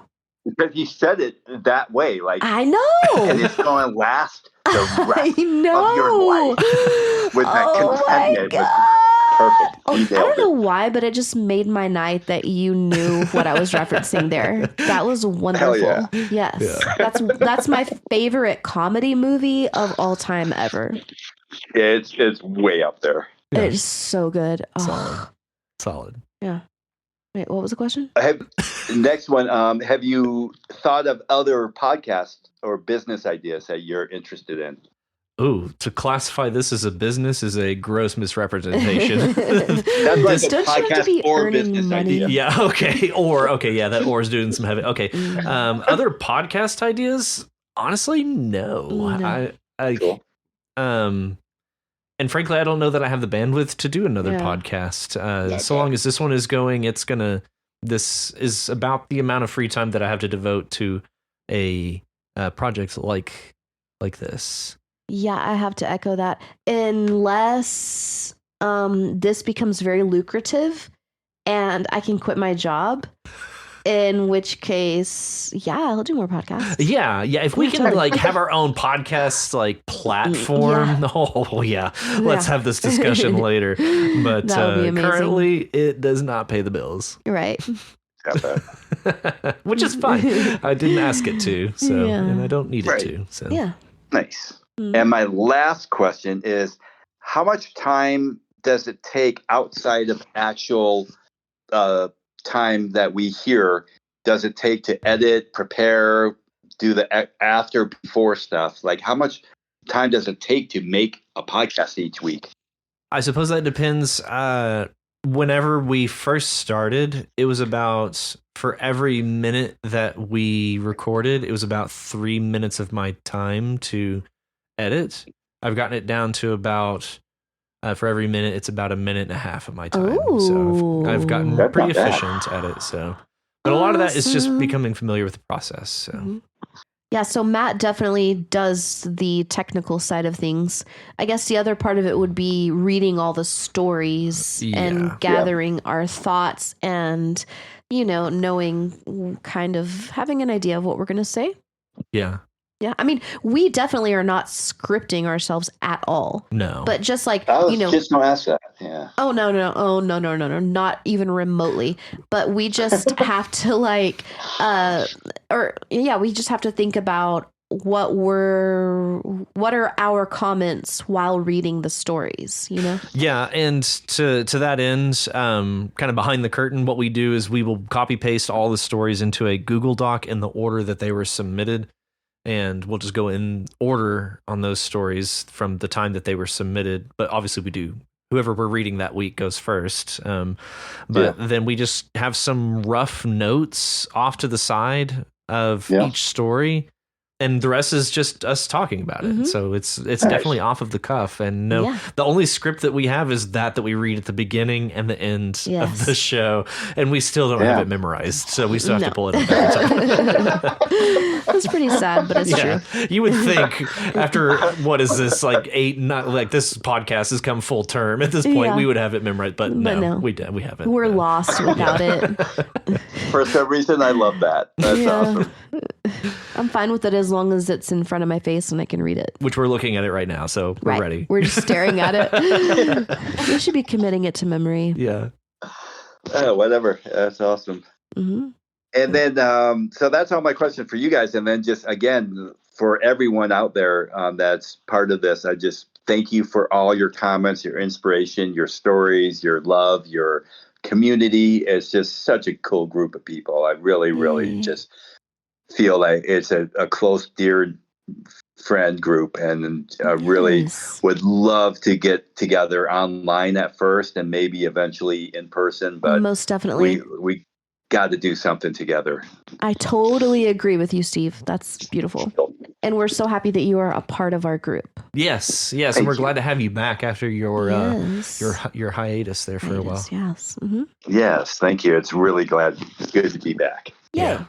Because you said it that way. I know. And it's going to last the rest of your life with that contentment, with Perfect. Oh, I don't know why, but it just made my night that you knew what I was referencing there. That was wonderful. Hell yeah. Yes. Yeah. That's my favorite comedy movie of all time ever. It's way up there. Yeah. It's so good. Solid. Yeah. Wait, what was the question? Next one. Have you thought of other podcasts or business ideas that you're interested in? Ooh, to classify this as a business is a gross misrepresentation. That's like a podcast or business money? idea. Yeah, okay. Yeah, that or is doing some heavy. Okay. Other podcast ideas? Honestly, no. Cool. And frankly, I don't know that I have the bandwidth to do another podcast. So long as this one is going, this is about the amount of free time that I have to devote to a project like this. Yeah, I have to echo that. Unless this becomes very lucrative and I can quit my job, in which case, I'll do more podcasts. Yeah. If we can have our own podcast platform, let's have this discussion later. But currently, it does not pay the bills. Right. Which is fine. I didn't ask it to, and I don't need it to. So nice. And my last question is, how much time does it take outside of actual time that we hear? Does it take to edit, prepare, do the after, before stuff? Like, how much time does it take to make a podcast each week? I suppose that depends. Whenever we first started, it was about, for every minute that we recorded, it was about 3 minutes of my time to edit. I've gotten it down to about, for every minute, it's about 1.5 minutes of my time. Ooh. So I've gotten pretty efficient at it. So, but a lot of that is just becoming familiar with the process. So. Mm-hmm. Yeah, so Matt definitely does the technical side of things. I guess the other part of it would be reading all the stories and gathering our thoughts and, knowing, kind of having an idea of what we're going to say. Yeah. Yeah, I mean, we definitely are not scripting ourselves at all. No. But just I was just going to ask that, yeah. Oh, no, not even remotely. But we just have to we just have to think about what are our comments while reading the stories, Yeah, and to that end, kind of behind the curtain, what we do is we will copy paste all the stories into a Google Doc in the order that they were submitted. And we'll just go in order on those stories from the time that they were submitted. But obviously we do. Whoever we're reading that week goes first. But then we just have some rough notes off to the side of each story. And the rest is just us talking about it. Mm-hmm. So it's definitely off of the cuff. And the only script that we have is that we read at the beginning and the end of the show. And we still don't have it memorized. So we still have to pull it up every time. That's pretty sad, but it's true. You would think after, what is this, this podcast has come full term. At this point, we would have it memorized. But no, we haven't. We're lost without it. For some reason, I love that. That's awesome. I'm fine with it as long as it's in front of my face and I can read it. Which we're looking at it right now, so we're ready. We're just staring at it. We should be committing it to memory. Yeah. Whatever. That's awesome. Mm-hmm. And then, so that's all my question for you guys. And then just, again, for everyone out there that's part of this, I just thank you for all your comments, your inspiration, your stories, your love, your community. It's just such a cool group of people. I really, really just feel like it's a close, dear friend group, and really would love to get together online at first and maybe eventually in person. But most definitely, we got to do something together. I totally agree with you, Steve. That's beautiful. And we're so happy that you are a part of our group. Yes. And we're glad to have you back after your hiatus there for a while. Yes. Mm-hmm. Yes. Thank you. It's really good to be back. Yeah.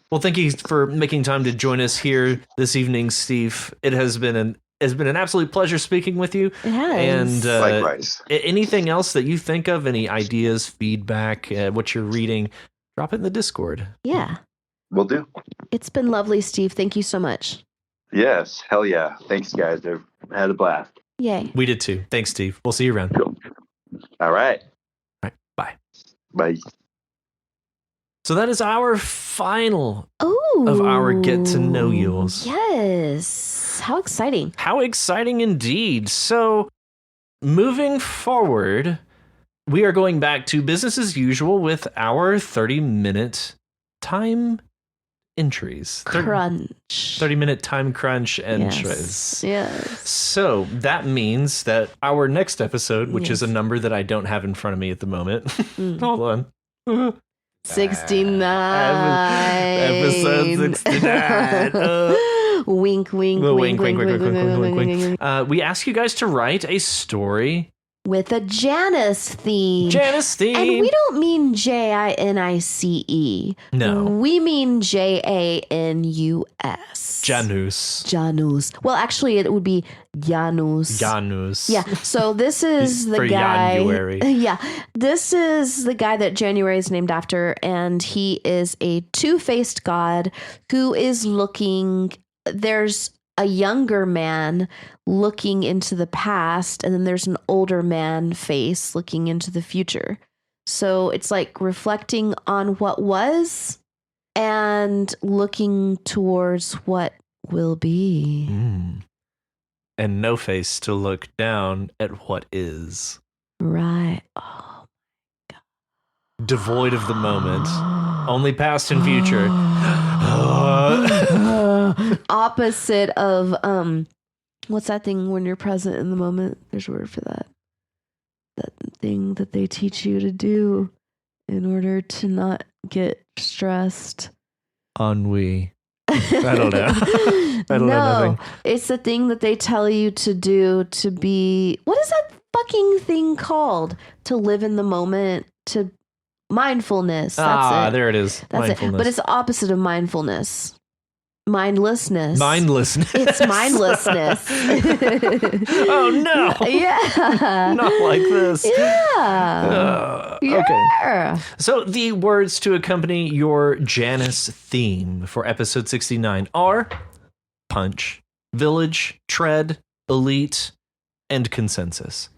Well, thank you for making time to join us here this evening, Steve. It has been an absolute pleasure speaking with you. It has. And likewise. Anything else that you think of, any ideas, feedback, what you're reading, drop it in the Discord. Yeah. Will do. It's been lovely, Steve. Thank you so much. Yes. Hell yeah. Thanks, guys. I've had a blast. Yay. We did too. Thanks, Steve. We'll see you around. Cool. All right. All right. Bye. Bye. So that is our final of our Get-to-know-Yules. Yes. How exciting. How exciting indeed. So moving forward, we are going back to business as usual with our 30-minute time entries. Crunch. 30-minute time crunch entries. Yes. So that means that our next episode, which is a number that I don't have in front of me at the moment. Hold on. 69. Episode 69. Wink, wink, wink, wink, wink, wink. We ask you guys to write a story with a Janice theme. Janice theme. And we don't mean Jinice. No. We mean Janus. Janus. Well, actually, it would be Janus. Janus. Yeah. So this is the guy. January. Yeah. This is the guy that January is named after. And he is a two-faced god who is looking. There's a younger man looking into the past, and then there's an older man face looking into the future. So it's like reflecting on what was and looking towards what will be. And no face to look down at what is. Right. Oh my God. Devoid of the moment. Only past and future. Opposite of what's that thing when you're present in the moment? There's a word for that. That thing that they teach you to do in order to not get stressed. Ennui. I don't know. I don't know nothing. It's the thing that they tell you to do to be. What is that fucking thing called? To live in the moment. To mindfulness. That's it. There it is. That's mindfulness. it. But it's the opposite of mindfulness. Mindlessness. Mindlessness. It's mindlessness. Oh no. Yeah. Not like this. Yeah. Okay. So the words to accompany your Janus theme for episode 69 are punch, village, tread, elite, and consensus.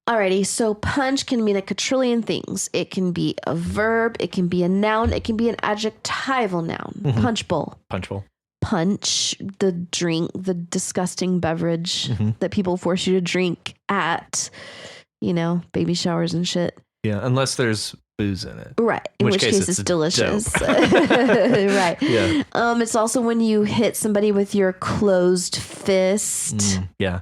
Alrighty, so punch can mean a quadrillion things. It can be a verb, it can be a noun, it can be an adjectival noun. Mm-hmm. Punch bowl. Punch bowl. Punch, the drink, the disgusting beverage that people force you to drink at, baby showers and shit. Yeah, unless there's booze in it. Right. In which case it's delicious. Right. Yeah. It's also when you hit somebody with your closed fist. Yeah.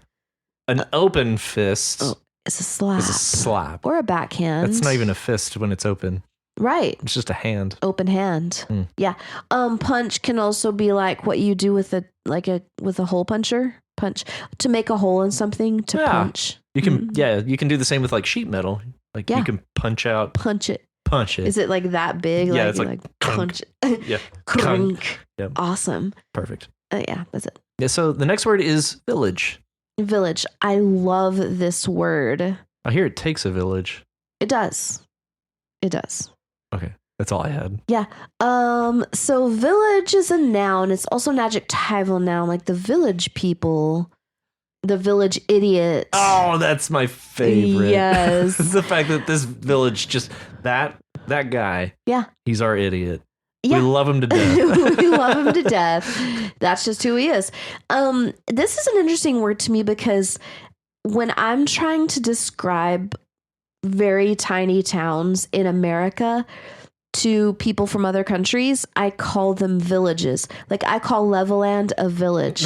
An open fist. It's a slap. It's a slap. Or a backhand. That's not even a fist when it's open. Right. It's just a hand. Open hand. Yeah. Punch can also be like what you do with a hole puncher. Punch. To make a hole in something, to punch. You can you can do the same with like sheet metal. Like you can punch out. Punch it. Punch it. Is it like that big? Yeah, like, it's like punch it. Yeah. Crunk. Yep. Awesome. Perfect. Yeah, that's it. Yeah, so the next word is village. Village. I love this word. I hear it takes a village. It does. It does. Okay. That's all I had. Yeah. So village is a noun. It's also an adjectival noun, like the village people, the village idiot. Oh, that's my favorite. Yes. The fact that this village just that guy. Yeah. He's our idiot. Yeah. We love him to death. We love him to death. That's just who he is. This is an interesting word to me because when I'm trying to describe very tiny towns in America to people from other countries, I call them villages. Like I call Leveland a village.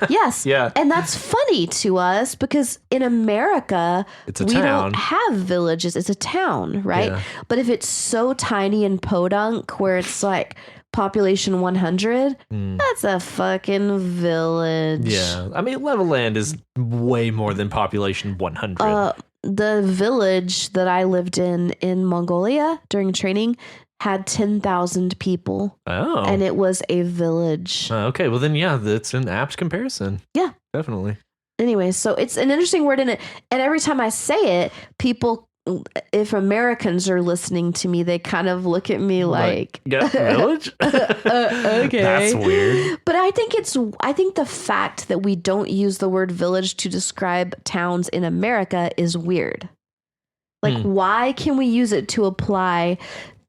Yes. Yeah. And that's funny to us because in America, we town. don't have villages. It's a town, right? Yeah. But if it's so tiny and podunk where it's like population 100, that's a fucking village. Yeah. I mean, Leveland is way more than population 100. The village that I lived in Mongolia during training had 10,000 people. Oh. And it was a village. Okay. Well, then, yeah, that's an apt comparison. Yeah. Definitely. Anyway, so it's an interesting word in it. And every time I say it, people, if Americans are listening to me, they kind of look at me like village? Okay. That's weird. But I think the fact that we don't use the word village to describe towns in America is weird. Like, why can we use it to apply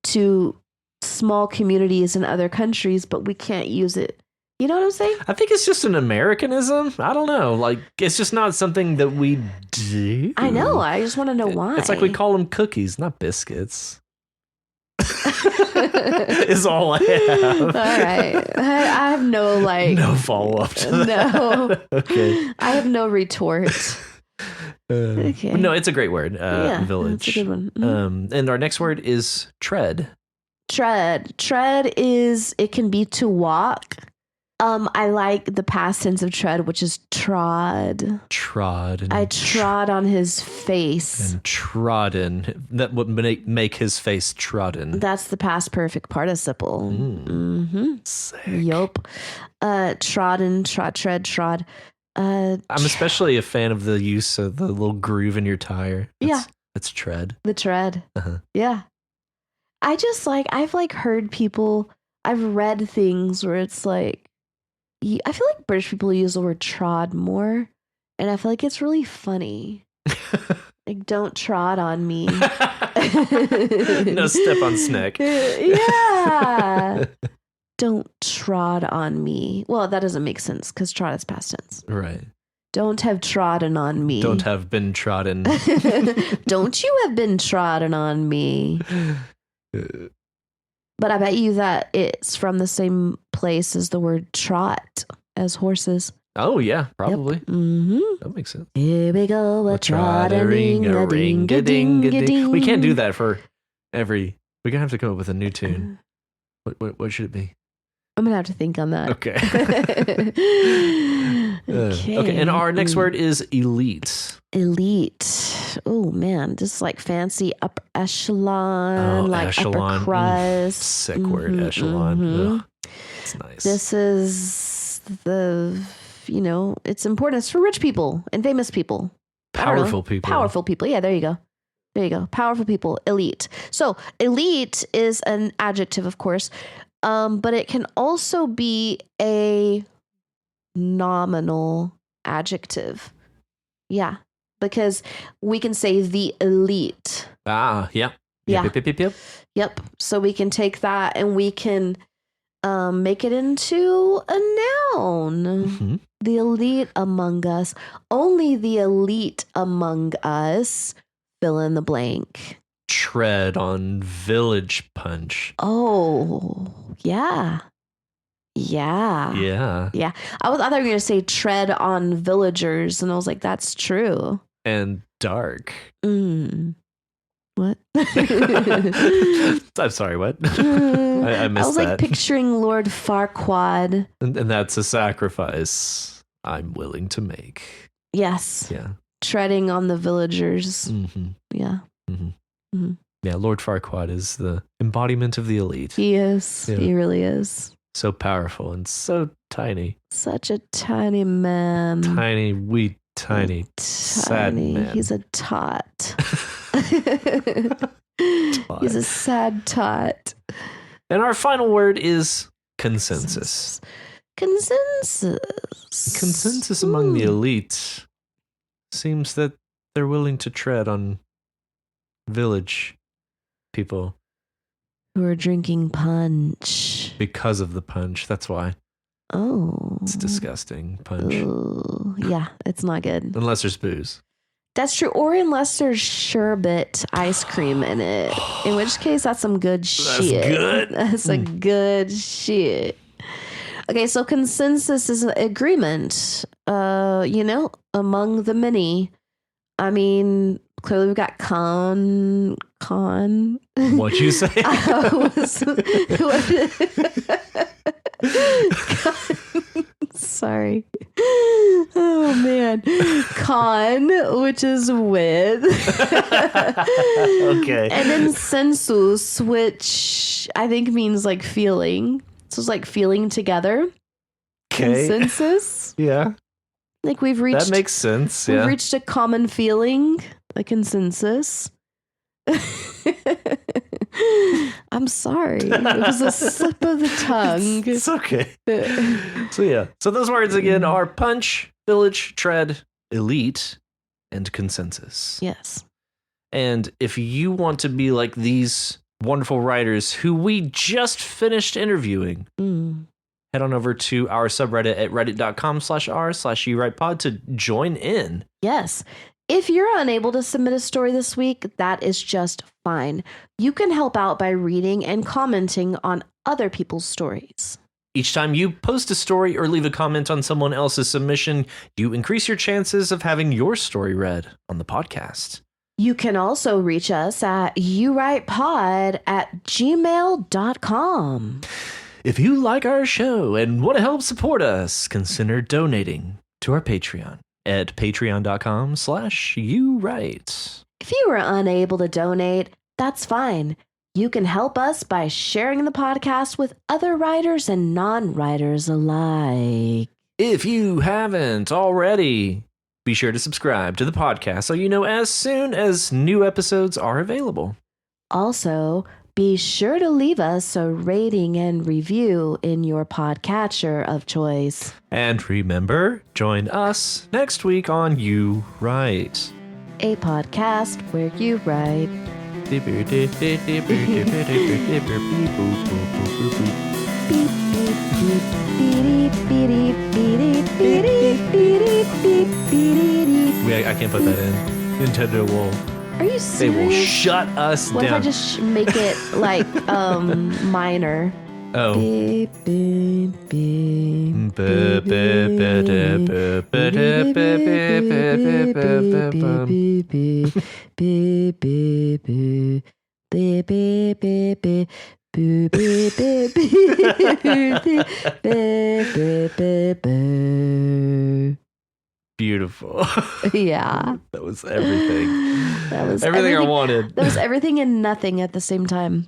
to small communities in other countries, but we can't use it? You know what I'm saying? I think it's just an Americanism. I don't know. Like, it's just not something that we do. I know. I just want to know why. It's like we call them cookies, not biscuits. Is all I have. All right. I have no no follow up to that. No. Okay. I have no retort. Okay. No, it's a great word. Village. It's a good one. And our next word is tread. Tread. Tread is, it can be to walk. I like the past tense of tread, which is trod. Trod. I trod on his face. And trodden. That would make his face trodden. That's the past perfect participle. Sick. Yup. Trodden, tread, trod. I'm especially a fan of the use of the little groove in your tire. That's tread. The tread. Uh-huh. Yeah. I've heard people, I've read things where it's like, I feel like British people use the word trod more, and I feel like it's really funny. Like, don't trod on me. No step on snack. Yeah. Don't trod on me. Well, that doesn't make sense because trod is past tense. Right. Don't have trodden on me. Don't have been trodden. Don't you have been trodden on me. But I bet you that it's from the same place as the word trot, as horses. Oh, yeah, probably. Yep. Mm-hmm. That makes sense. Here we go, a trot-a-ring-a-ding-a-ding-a-ding. We can't do that for every... We're going to have to come up with a new tune. What should it be? I'm going to have to think on that. Okay. Okay, and our next word is elite. Elite. Oh, man. Just like fancy upper echelon, like echelon. upper crust. Sick word, echelon. Ugh, it's nice. This is it's important. It's for rich people and famous people. Powerful people. Powerful people. Yeah, there you go. There you go. Powerful people. Elite. So elite is an adjective, of course, but it can also be a nominal adjective. Yeah, because we can say the elite. Ah, yeah. Yeah. Yep. Yep. So we can take that and we can make it into a noun. Mm-hmm. The elite among us. Only the elite among us. Fill in the blank. Tread on village punch. Oh, yeah. Yeah. Yeah. Yeah. I thought you were going to say tread on villagers, and I was like, that's true. And dark. What? I'm sorry, what? I missed that. I was like picturing Lord Farquaad. And that's a sacrifice I'm willing to make. Yes. Yeah. Treading on the villagers. Mm-hmm. Yeah. Mm-hmm. Mm-hmm. Yeah, Lord Farquaad is the embodiment of the elite. He is. Yeah. He really is. So powerful and so tiny. Such a tiny man. Tiny, wee, tiny, sad man. He's a tot. He's a sad tot. And our final word is consensus. Consensus among the elite seems that they're willing to tread on village people who are drinking punch because of the punch. That's why. Oh, it's disgusting. Punch. Ooh, yeah, it's not good unless there's booze. That's true, or unless there's sherbet ice cream in it, in which case that's some good shit. That's good. That's a good shit. Okay, so consensus is an agreement, among the many. I mean, clearly we've got con. What'd you say? Sorry. Oh, man. Con, which is with. Okay. And then sensus, which I think means like feeling. So it's like feeling together. Okay. Consensus. Yeah. Like we've reached. That makes sense. We've reached a common feeling, a consensus. I'm sorry. It was a slip of the tongue. It's okay. So those words again are punch, village, tread, elite, and consensus. Yes. And if you want to be like these wonderful writers who we just finished interviewing, head on over to our subreddit at reddit.com/r/YouWritePod to join in. Yes. If you're unable to submit a story this week, that is just fine. You can help out by reading and commenting on other people's stories. Each time you post a story or leave a comment on someone else's submission, you increase your chances of having your story read on the podcast. You can also reach us at yourwritepod@gmail.com. If you like our show and want to help support us, consider donating to our Patreon at patreon.com/yourwrite. If you were unable to donate, that's fine. You can help us by sharing the podcast with other writers and non-writers alike. If you haven't already, be sure to subscribe to the podcast so you know as soon as new episodes are available. Also, be sure to leave us a rating and review in your podcatcher of choice. And remember, join us next week on You Write, a podcast where you write. I can't put that in. Nintendo will. Are you serious? They will shut us what down. What if I just make it like minor? Oh. Beautiful. Yeah. That was everything. That was everything I wanted. That was everything and nothing at the same time.